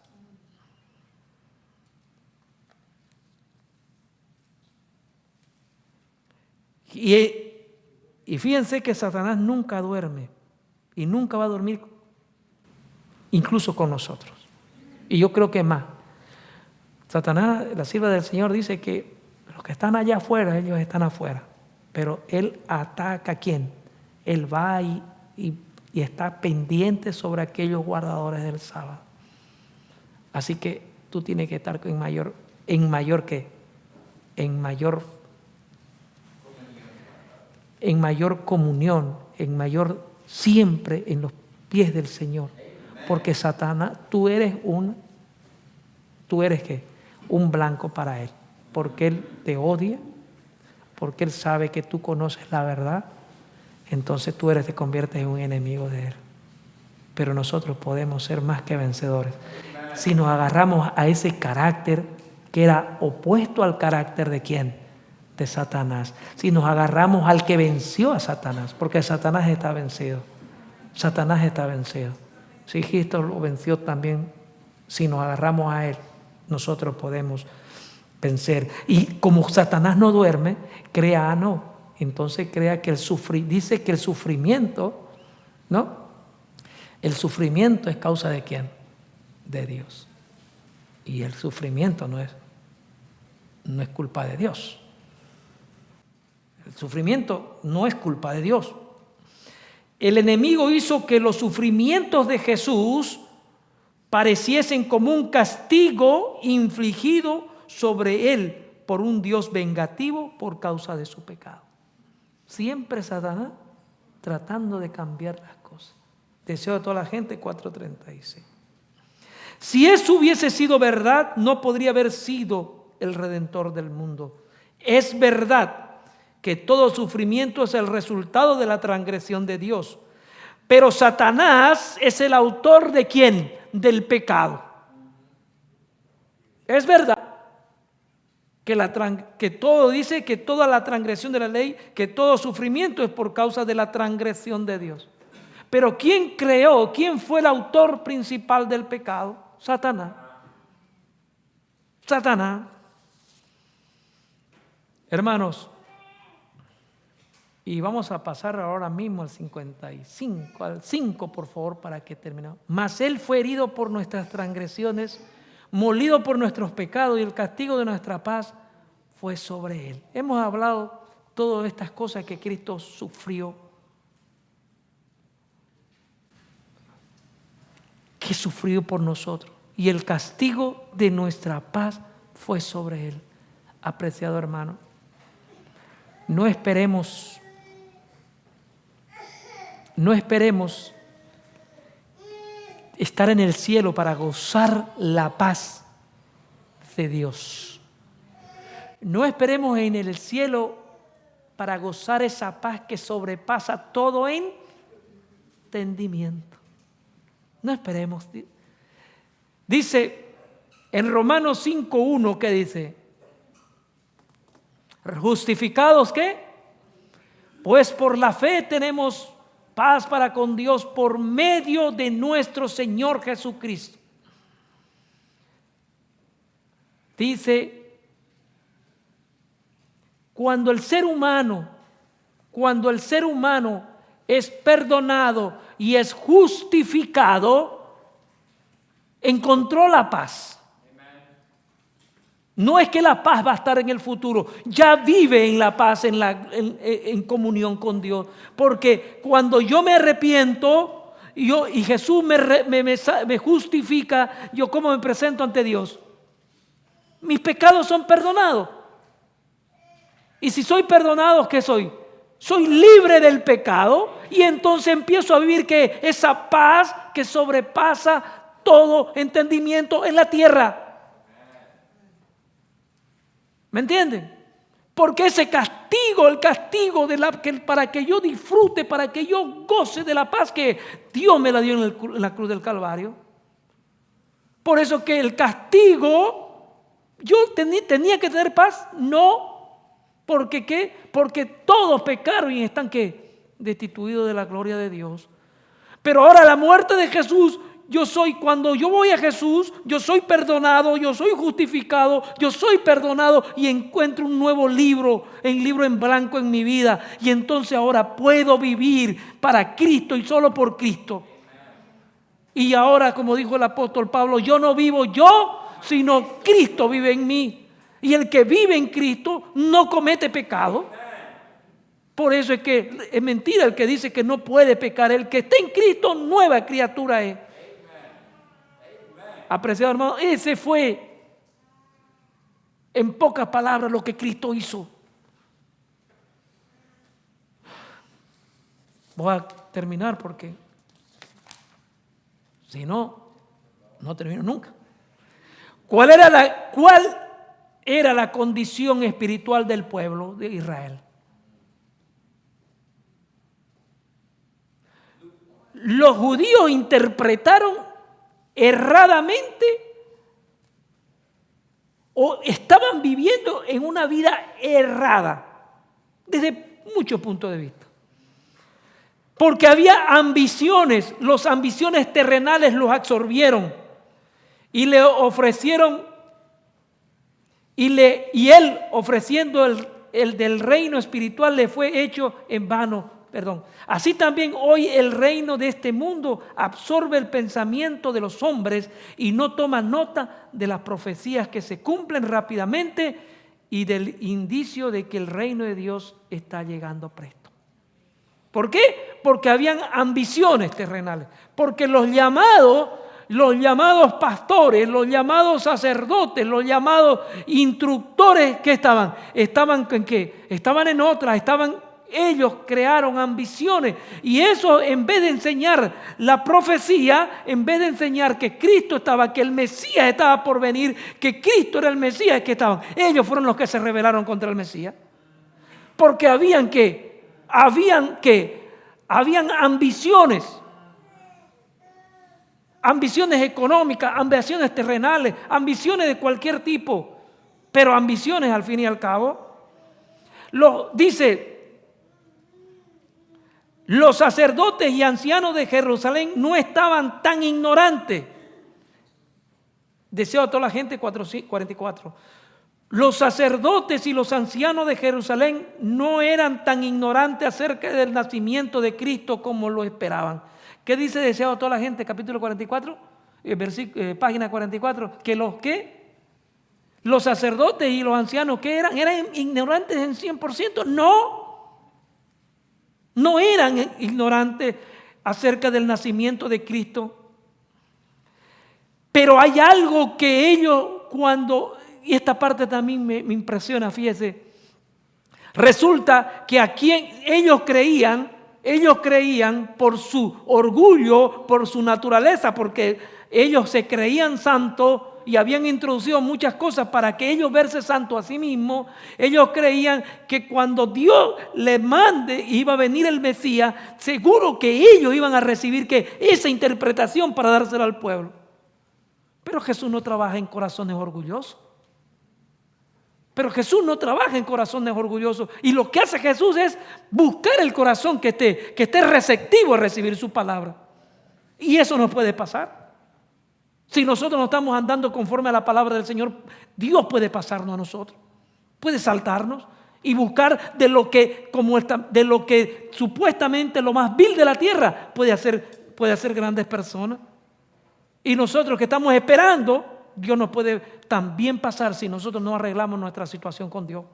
Y fíjense que Satanás nunca duerme y nunca va a dormir, incluso con nosotros. Y yo creo que más. Satanás, la sierva del Señor, dice que los que están allá afuera, ellos están afuera. Pero él ataca ¿a quién? Él va y está pendiente sobre aquellos guardadores del sábado. Así que tú tienes que estar en mayor comunión, siempre en los pies del Señor. Porque Satanás, tú eres ¿qué? Un blanco para él. Porque él te odia, porque él sabe que tú conoces la verdad. Entonces tú te conviertes en un enemigo de él. Pero nosotros podemos ser más que vencedores si nos agarramos a ese carácter que era opuesto al carácter ¿de quién? De Satanás. Si nos agarramos al que venció a Satanás, porque Satanás está vencido. Satanás está vencido. Si Cristo lo venció también, si nos agarramos a él, nosotros podemos vencer. Y como Satanás no duerme, crea no. Entonces crea que dice que el sufrimiento, ¿no? El sufrimiento es causa ¿de quién? De Dios. Y el sufrimiento no es culpa de Dios. El sufrimiento no es culpa de Dios. El enemigo hizo que los sufrimientos de Jesús pareciesen como un castigo infligido sobre él por un Dios vengativo por causa de su pecado. Siempre Satanás tratando de cambiar las cosas. Deseo de toda la gente, 4:36. Si eso hubiese sido verdad, no podría haber sido el Redentor del mundo. Es verdad que todo sufrimiento es el resultado de la transgresión de Dios. Pero Satanás es el autor ¿de quién? Del pecado. Es verdad que todo dice que toda la transgresión de la ley, que todo sufrimiento es por causa de la transgresión de Dios. Pero ¿quién fue el autor principal del pecado? Satanás. Satanás. Hermanos, y vamos a pasar ahora mismo al 55, al 5, por favor, para que terminemos. Mas él fue herido por nuestras transgresiones, molido por nuestros pecados, y el castigo de nuestra paz fue sobre él. Hemos hablado todas estas cosas que Cristo sufrió, que sufrió por nosotros, y el castigo de nuestra paz fue sobre él. Apreciado hermano, no esperemos estar en el cielo para gozar la paz de Dios. No esperemos en el cielo para gozar esa paz que sobrepasa todo entendimiento. No esperemos. Dice en Romanos 5:1, ¿qué dice? ¿Justificados qué? Pues por la fe tenemos paz para con Dios por medio de nuestro Señor Jesucristo. Dice, cuando el ser humano es perdonado y es justificado, encontró la paz. No es que la paz va a estar en el futuro, ya vive en la paz, en comunión con Dios. Porque cuando yo me arrepiento y Jesús me justifica, yo cómo me presento ante Dios. Mis pecados son perdonados. Y si soy perdonado, ¿qué soy? Soy libre del pecado y entonces empiezo a vivir que esa paz que sobrepasa todo entendimiento en la tierra. ¿Me entienden? Porque ese castigo, el castigo para que yo disfrute, para que yo goce de la paz que Dios me la dio en la cruz del Calvario. Por eso que el castigo, yo tenía que tener paz, no. ¿Porque qué? Porque todos pecaron y están ¿qué? Destituidos de la gloria de Dios. Pero ahora la muerte de Jesús, cuando yo voy a Jesús, yo soy perdonado, yo soy justificado, yo soy perdonado y encuentro un nuevo libro en blanco en mi vida. Y entonces ahora puedo vivir para Cristo y solo por Cristo. Y ahora, como dijo el apóstol Pablo, yo no vivo yo, sino Cristo vive en mí. Y el que vive en Cristo no comete pecado. Por eso es que es mentira el que dice que no puede pecar. El que está en Cristo, nueva criatura es. Apreciado hermano, ese fue en pocas palabras lo que Cristo hizo. Voy a terminar porque si no, no termino nunca. ¿Cuál era la condición espiritual del pueblo de Israel? Los judíos interpretaron erradamente o estaban viviendo en una vida errada desde muchos puntos de vista. Porque había ambiciones, las ambiciones terrenales los absorbieron y le ofrecieron y él ofreciendo el del reino espiritual le fue hecho en vano. Así también hoy el reino de este mundo absorbe el pensamiento de los hombres y no toma nota de las profecías que se cumplen rápidamente y del indicio de que el reino de Dios está llegando presto. ¿Por qué? Porque habían ambiciones terrenales. Porque los llamados pastores, los llamados sacerdotes, los llamados instructores, ¿qué estaban? ¿Estaban en qué? Estaban en otras, ellos crearon ambiciones y eso en vez de enseñar la profecía, en vez de enseñar que Cristo estaba, que el Mesías estaba por venir, que Cristo era el Mesías que estaban, ellos fueron los que se rebelaron contra el Mesías. Porque habían ambiciones económicas, ambiciones terrenales, ambiciones de cualquier tipo, pero ambiciones al fin y al cabo. Los sacerdotes y ancianos de Jerusalén no estaban tan ignorantes. Deseo a toda la gente 44. Los sacerdotes y los ancianos de Jerusalén no eran tan ignorantes acerca del nacimiento de Cristo como lo esperaban. ¿Qué dice Deseo a toda la gente? Capítulo 44, página 44. Los sacerdotes y los ancianos, ¿qué eran? ¿Eran ignorantes en 100%? No eran ignorantes acerca del nacimiento de Cristo. Pero hay algo que ellos y esta parte también me impresiona, fíjese. Resulta que a quien ellos creían por su orgullo, por su naturaleza, porque ellos se creían santos y habían introducido muchas cosas para que ellos verse santos a sí mismos. Ellos creían que cuando Dios les mande iba a venir el Mesías, seguro que ellos iban a recibir esa interpretación para dársela al pueblo. Pero Jesús no trabaja en corazones orgullosos. Y lo que hace Jesús es buscar el corazón que esté receptivo a recibir su palabra. Y eso no puede pasar. Si nosotros no estamos andando conforme a la palabra del Señor, Dios puede pasarnos a nosotros. Puede saltarnos y buscar de lo que supuestamente lo más vil de la tierra puede hacer grandes personas. Y nosotros que estamos esperando, Dios nos puede también pasar si nosotros no arreglamos nuestra situación con Dios.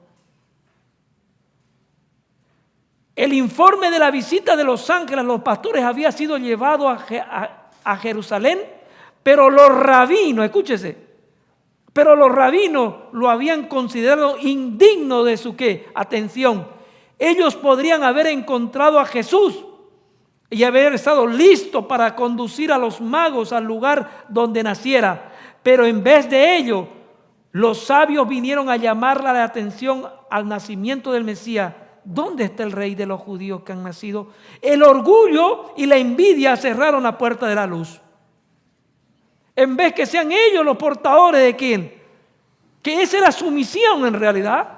El informe de la visita de los ángeles a los pastores había sido llevado a Jerusalén, pero los rabinos, escúchese, lo habían considerado indigno de su atención. Ellos podrían haber encontrado a Jesús y haber estado listos para conducir a los magos al lugar donde naciera. Pero en vez de ello, los sabios vinieron a llamarle la atención al nacimiento del Mesías, ¿dónde está el rey de los judíos que han nacido? El orgullo y la envidia cerraron la puerta de la luz. En vez que sean ellos los portadores de ¿quién? Que esa era su misión en realidad.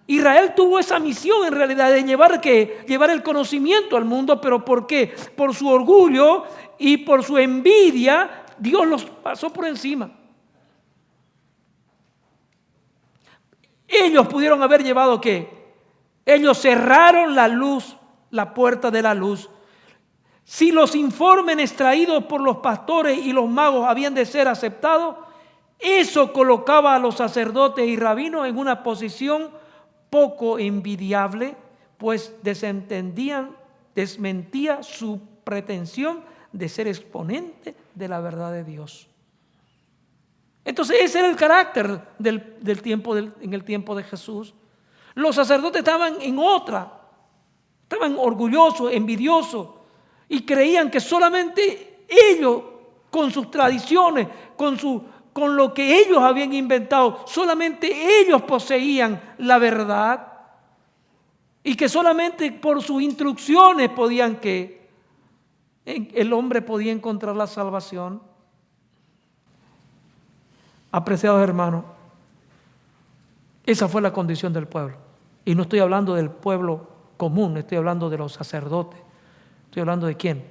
Israel tuvo esa misión en realidad de llevar el conocimiento al mundo, pero ¿por qué? Por su orgullo y por su envidia, Dios los pasó por encima. Ellos pudieron haber llevado ¿qué? Ellos cerraron la luz, la puerta de la luz. Si los informes extraídos por los pastores y los magos habían de ser aceptados, eso colocaba a los sacerdotes y rabinos en una posición poco envidiable, pues desmentía su pretensión de ser exponente de la verdad de Dios. Entonces ese era el carácter del tiempo en el tiempo de Jesús. Los sacerdotes estaban en otra, estaban orgullosos, envidiosos, y creían que solamente ellos, con sus tradiciones, con lo que ellos habían inventado, solamente ellos poseían la verdad, y que solamente por sus instrucciones el hombre podía encontrar la salvación. Apreciados hermanos, esa fue la condición del pueblo. Y no estoy hablando del pueblo común, estoy hablando de los sacerdotes. Estoy hablando de quién,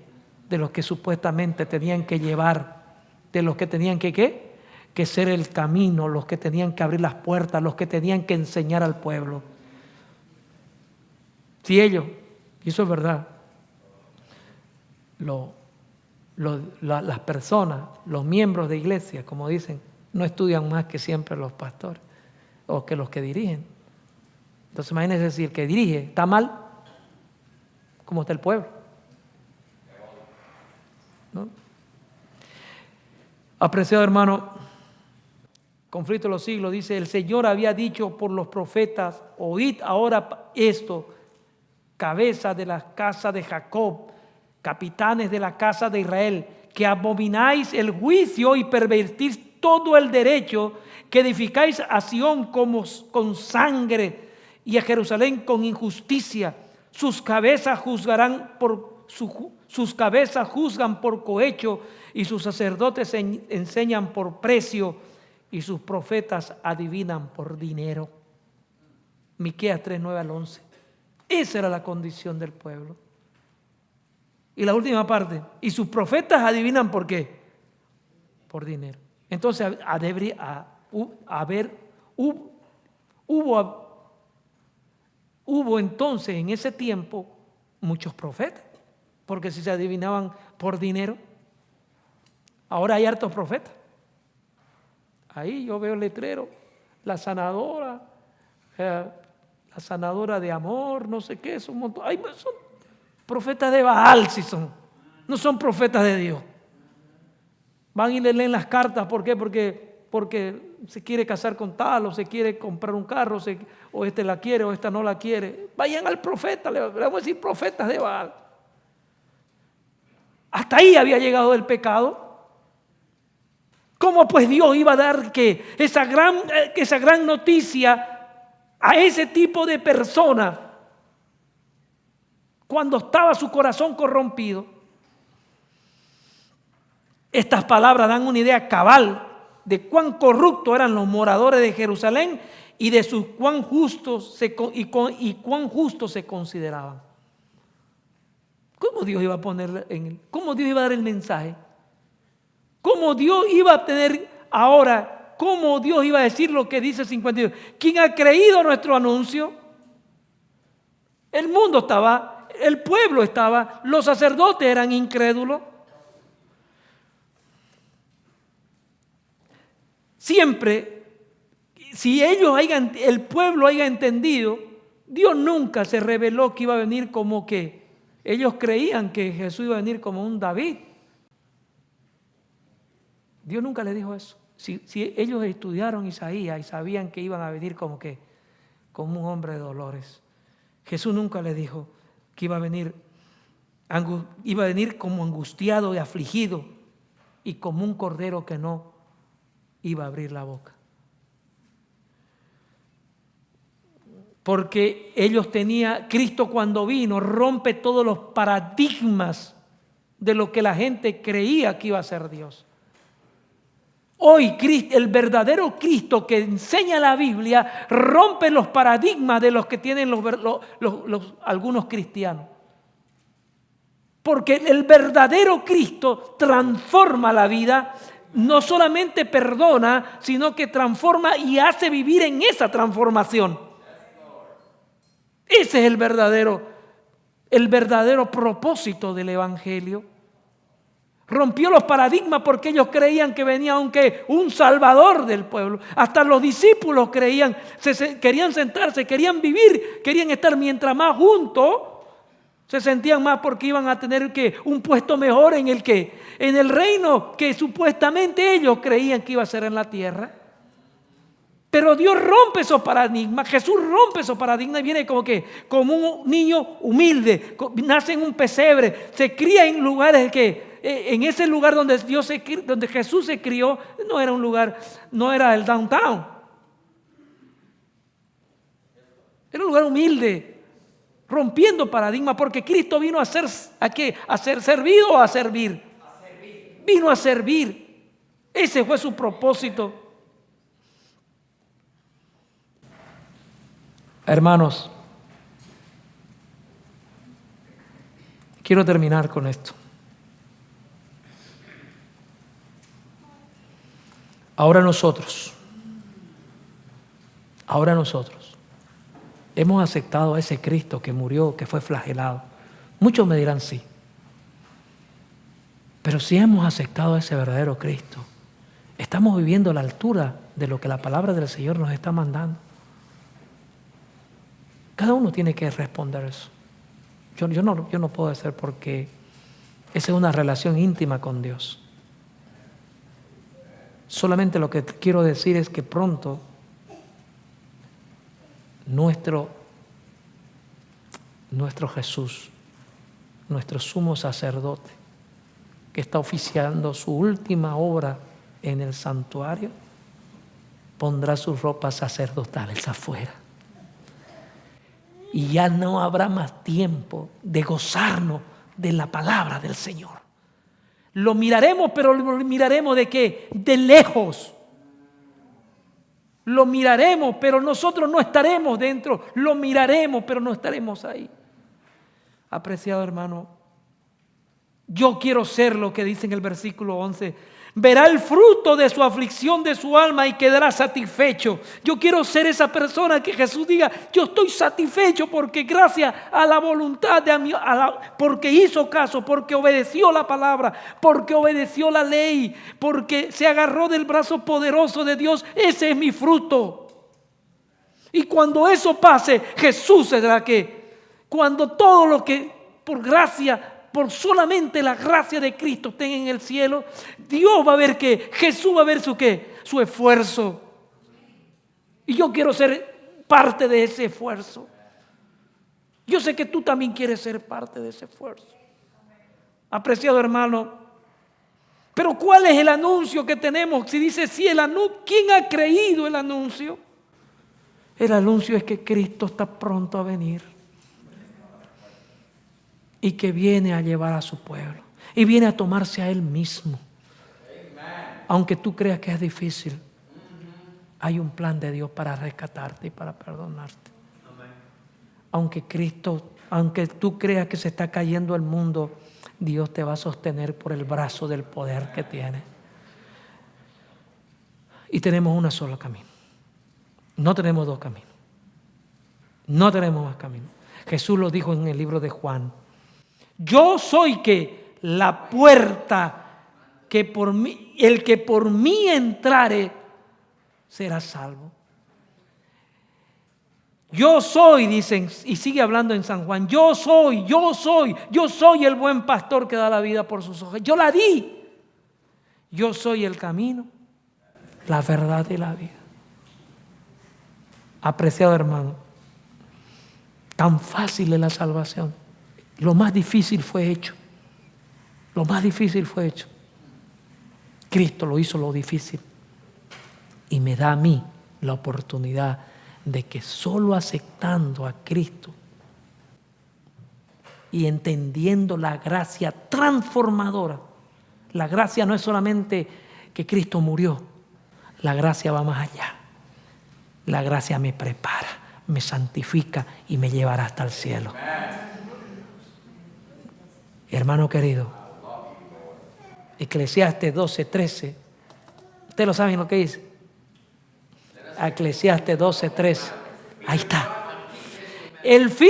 de los que supuestamente tenían que llevar, de los que tenían que ¿qué? Que ser el camino, los que tenían que abrir las puertas, los que tenían que enseñar al pueblo. Si ellos, y eso es verdad, las personas, los miembros de iglesia, como dicen, no estudian más que siempre los pastores o que los que dirigen. Entonces imagínense si el que dirige está mal, ¿cómo está el pueblo? ¿No? Apreciado hermano, Conflicto de los Siglos dice: el Señor había dicho por los profetas, oíd ahora esto, cabeza de la casa de Jacob, capitanes de la casa de Israel, que abomináis el juicio y pervertís todo el derecho, que edificáis a Sión con sangre y a Jerusalén con injusticia. Sus cabezas juzgan por cohecho, y sus sacerdotes enseñan por precio, y sus profetas adivinan por dinero. Miqueas 3:9-11. Esa era la condición del pueblo. Y la última parte, y sus profetas adivinan por qué, por dinero. Entonces hubo entonces en ese tiempo muchos profetas, porque si se adivinaban por dinero, ahora hay hartos profetas. Ahí yo veo el letrero, la sanadora de amor, no sé qué, son un montón. Son profetas de Baal, si son, no son profetas de Dios. Van y le leen las cartas, ¿por qué? Porque se quiere casar con tal, o se quiere comprar un carro, o este la quiere, o esta no la quiere. Vayan al profeta, le vamos a decir profetas de Baal. Hasta ahí había llegado el pecado. ¿Cómo pues Dios iba a dar esa gran noticia a ese tipo de persona cuando estaba su corazón corrompido? Estas palabras dan una idea cabal de cuán corruptos eran los moradores de Jerusalén y de cuán justos se consideraban. ¿Cómo Dios iba a cómo Dios iba a dar el mensaje? ¿Cómo Dios iba a tener ahora? ¿Cómo Dios iba a decir lo que dice 52? ¿Quién ha creído nuestro anuncio? El mundo estaba, el pueblo estaba, los sacerdotes eran incrédulos. Siempre, si el pueblo haya entendido, Dios nunca se reveló que iba a venir como que ellos creían que Jesús iba a venir como un David. Dios nunca les dijo eso. Si ellos estudiaron Isaías y sabían que iban a venir como un hombre de dolores. Jesús nunca les dijo que iba a venir como angustiado y afligido y como un cordero que no iba a abrir la boca. Porque Cristo cuando vino rompe todos los paradigmas de lo que la gente creía que iba a ser Dios. Hoy el verdadero Cristo que enseña la Biblia rompe los paradigmas de los que tienen algunos cristianos. Porque el verdadero Cristo transforma la vida, no solamente perdona, sino que transforma y hace vivir en esa transformación. Ese es el verdadero propósito del Evangelio. Rompió los paradigmas porque ellos creían que venía un salvador del pueblo. Hasta los discípulos querían sentarse, querían vivir, querían estar mientras más juntos. Se sentían más porque iban a tener un puesto mejor en el reino que supuestamente ellos creían que iba a ser en la tierra. Pero Dios rompe esos paradigmas, Jesús rompe esos paradigmas y viene como un niño humilde, nace en un pesebre, se cría en lugares en ese lugar donde Jesús se crió, no era el downtown. Era un lugar humilde. Rompiendo paradigmas, porque Cristo vino ¿a qué? ¿A ser servido o a servir? Vino a servir. Ese fue su propósito. Hermanos, quiero terminar con esto. Ahora nosotros hemos aceptado a ese Cristo que murió, que fue flagelado. Muchos me dirán sí. Pero si hemos aceptado a ese verdadero Cristo, estamos viviendo a la altura de lo que la palabra del Señor nos está mandando. Cada uno tiene que responder eso. Yo no puedo hacer porque esa es una relación íntima con Dios. Solamente lo que quiero decir es que pronto nuestro Jesús, nuestro sumo sacerdote, que está oficiando su última obra en el santuario, pondrá sus ropas sacerdotales afuera. Y ya no habrá más tiempo de gozarnos de la palabra del Señor. Lo miraremos, pero lo miraremos ¿de qué? De lejos. Lo miraremos, pero nosotros no estaremos dentro. Lo miraremos, pero no estaremos ahí. Apreciado hermano, yo quiero ser lo que dice en el versículo 11. Verá el fruto de su aflicción de su alma y quedará satisfecho. Yo quiero ser esa persona que Jesús diga, yo estoy satisfecho porque gracias a la voluntad porque hizo caso, porque obedeció la palabra, porque obedeció la ley, porque se agarró del brazo poderoso de Dios. Ese es mi fruto. Y cuando eso pase, Jesús será cuando todo lo que por gracia, por solamente la gracia de Cristo estén en el cielo, Dios va a ver Jesús va a ver su esfuerzo. Y yo quiero ser parte de ese esfuerzo. Yo sé que tú también quieres ser parte de ese esfuerzo. Apreciado hermano, pero ¿cuál es el anuncio que tenemos? Si dice sí, ¿quién ha creído el anuncio? El anuncio es que Cristo está pronto a venir. Y que viene a llevar a su pueblo. Y viene a tomarse a Él mismo. Aunque tú creas que es difícil, hay un plan de Dios para rescatarte y para perdonarte. Aunque tú creas que se está cayendo el mundo, Dios te va a sostener por el brazo del poder que tiene. Y tenemos un solo camino. No tenemos dos caminos. No tenemos más caminos. Jesús lo dijo en el libro de Juan. Yo soy la puerta el que por mí entrare será salvo. Yo soy, dicen, y sigue hablando en San Juan, yo soy el buen pastor que da la vida por sus ovejas. Yo la di. Yo soy el camino, la verdad y la vida. Apreciado hermano, tan fácil es la salvación. Lo más difícil fue hecho. Lo más difícil fue hecho. Cristo lo hizo lo difícil. Y me da a mí la oportunidad de que solo aceptando a Cristo y entendiendo la gracia transformadora, la gracia no es solamente que Cristo murió, la gracia va más allá. La gracia me prepara, me santifica y me llevará hasta el cielo. Hermano querido, Eclesiastes 12:13, ustedes lo saben lo que dice. Eclesiastes 12:13, ahí está. El fin,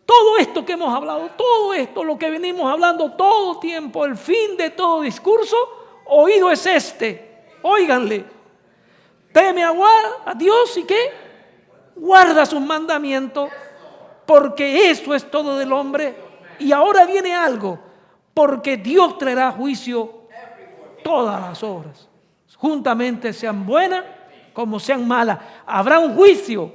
todo esto que hemos hablado, todo esto, lo que venimos hablando todo tiempo, el fin de todo discurso oído es este. Óiganle, teme a Dios y ¿qué? Guarda sus mandamientos, porque eso es todo del hombre. Y ahora viene algo, porque Dios traerá a juicio todas las obras, juntamente sean buenas como sean malas. Habrá un juicio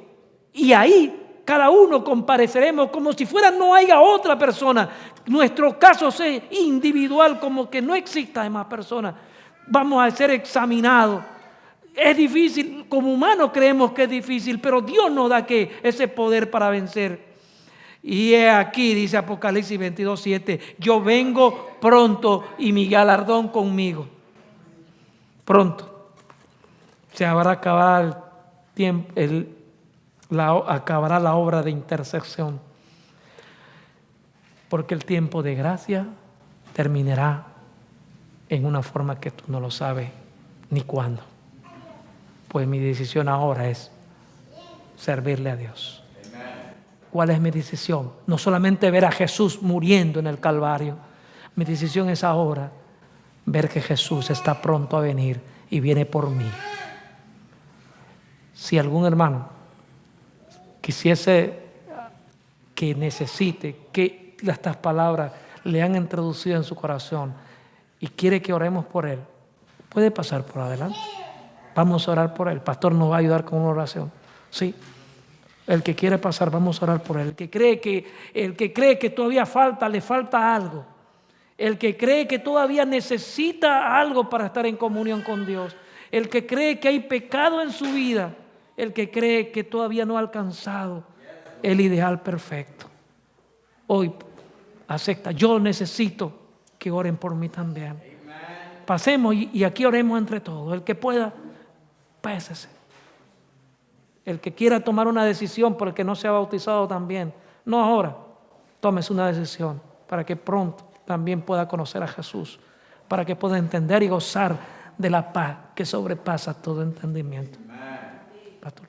y ahí cada uno compareceremos como si fuera no haya otra persona. Nuestro caso es individual, como que no exista más personas. Vamos a ser examinados. Es difícil, como humanos creemos que es difícil, pero Dios nos da ese poder para vencer. Y he aquí, dice Apocalipsis 22:7, yo vengo pronto y mi galardón conmigo. Pronto. Se habrá acabado el tiempo, acabará la obra de intersección. Porque el tiempo de gracia terminará en una forma que tú no lo sabes ni cuándo. Pues mi decisión ahora es servirle a Dios. ¿Cuál es mi decisión? No solamente ver a Jesús muriendo en el Calvario. Mi decisión es ahora ver que Jesús está pronto a venir y viene por mí. Si algún hermano quisiese, que necesite que estas palabras le han introducido en su corazón y quiere que oremos por él, puede pasar por adelante. Vamos a orar por él. El pastor nos va a ayudar con una oración. Sí. El que quiere pasar, vamos a orar por él. El que cree que todavía le falta algo. El que cree que todavía necesita algo para estar en comunión con Dios. El que cree que hay pecado en su vida. El que cree que todavía no ha alcanzado el ideal perfecto. Hoy acepta. Yo necesito que oren por mí también. Pasemos y aquí oremos entre todos. El que pueda, pésese. El que quiera tomar una decisión por el que no se ha bautizado también, no ahora, tómese una decisión para que pronto también pueda conocer a Jesús, para que pueda entender y gozar de la paz que sobrepasa todo entendimiento. Pastor.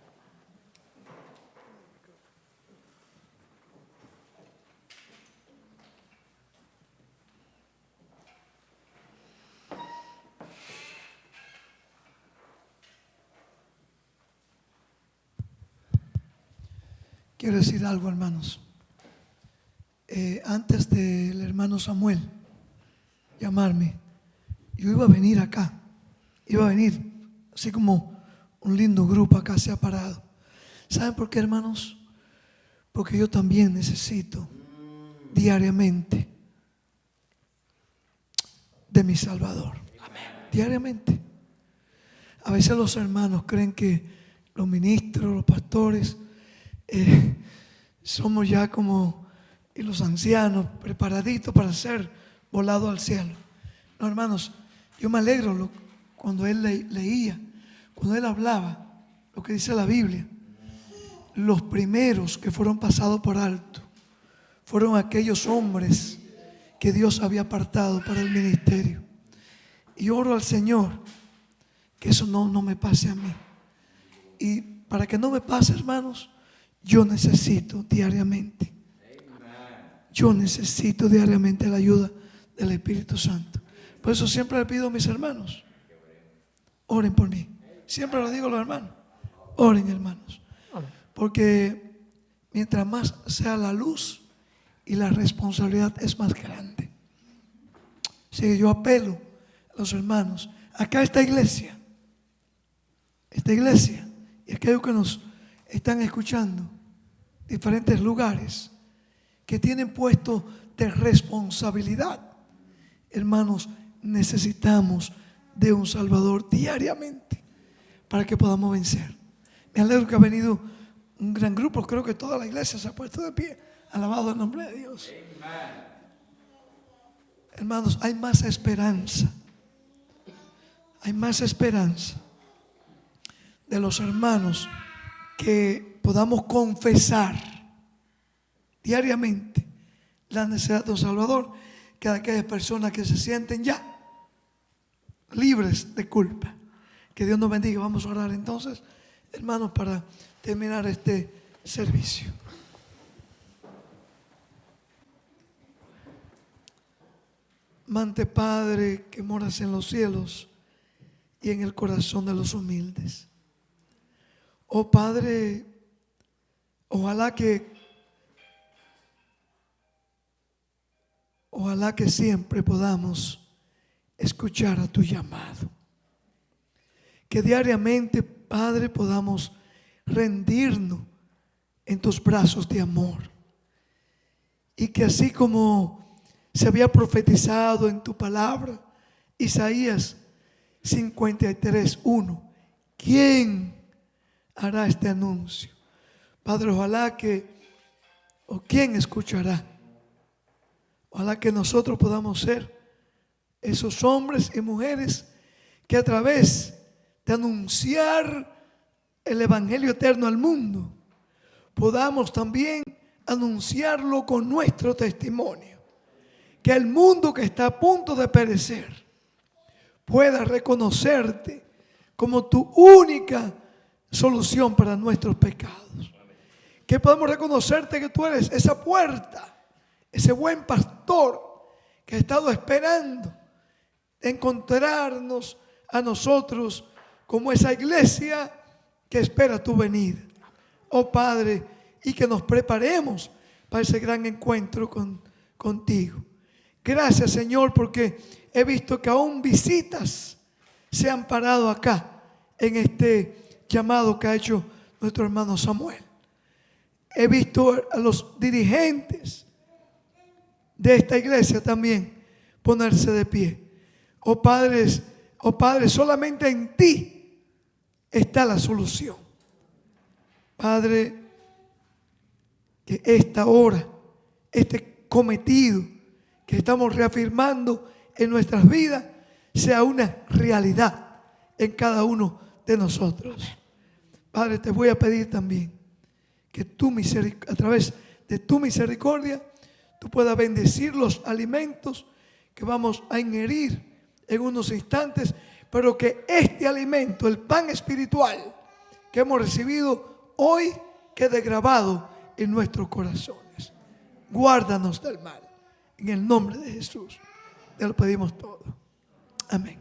Quiero decir algo, hermanos. Antes del hermano Samuel llamarme, yo iba a venir acá. Iba a venir, así como un lindo grupo acá se ha parado. ¿Saben por qué, hermanos? Porque yo también necesito diariamente de mi Salvador. Amén. Diariamente. A veces los hermanos creen que los ministros, los pastores, somos ya como los ancianos preparaditos para ser volados al cielo. No, hermanos, yo me alegro cuando él leía, cuando él hablaba lo que dice la Biblia. Los primeros que fueron pasados por alto fueron aquellos hombres que Dios había apartado para el ministerio. Y oro al Señor que eso no me pase a mí. Y para que no me pase, hermanos, yo necesito diariamente. Yo necesito diariamente la ayuda del Espíritu Santo. Por eso siempre le pido a mis hermanos, oren por mí. Siempre lo digo a los hermanos, oren, hermanos. Porque mientras más sea la luz y la responsabilidad es más grande. Así que yo apelo a los hermanos. Acá esta iglesia y aquellos que nos están escuchando, diferentes lugares que tienen puestos de responsabilidad. Hermanos, necesitamos de un Salvador diariamente para que podamos vencer. Me alegro que ha venido un gran grupo. Creo que toda la iglesia se ha puesto de pie. Alabado el nombre de Dios. Hermanos, hay más esperanza. Hay más esperanza de los hermanos que podamos confesar diariamente la necesidad de un Salvador, que de aquellas personas que se sienten ya libres de culpa. Que Dios nos bendiga. Vamos a orar entonces, hermanos, para terminar este servicio. Amante Padre que moras en los cielos y en el corazón de los humildes. Oh Padre, ojalá que siempre podamos escuchar a tu llamado. Que diariamente, Padre, podamos rendirnos en tus brazos de amor. Y que así como se había profetizado en tu palabra, Isaías 53:1, ¿quién hará este anuncio? Padre, ojalá ¿quién escuchará? Ojalá que nosotros podamos ser esos hombres y mujeres que a través de anunciar el evangelio eterno al mundo, podamos también anunciarlo con nuestro testimonio. Que el mundo que está a punto de perecer pueda reconocerte como tu única solución para nuestros pecados. Que podamos reconocerte que tú eres esa puerta, ese buen pastor que ha estado esperando encontrarnos a nosotros como esa iglesia que espera tu venida. Oh Padre, y que nos preparemos para ese gran encuentro contigo. Gracias, Señor, porque he visto que aún visitas se han parado acá en este llamado que ha hecho nuestro hermano Samuel. He visto a los dirigentes de esta iglesia también ponerse de pie. Oh Padre, solamente en ti está la solución. Padre, que esta hora, este cometido que estamos reafirmando en nuestras vidas, sea una realidad en cada uno de nosotros. Padre, te voy a pedir también que a través de tu misericordia, tú puedas bendecir los alimentos que vamos a ingerir en unos instantes, pero que este alimento, el pan espiritual que hemos recibido hoy, quede grabado en nuestros corazones. Guárdanos del mal. En el nombre de Jesús te lo pedimos todo. Amén.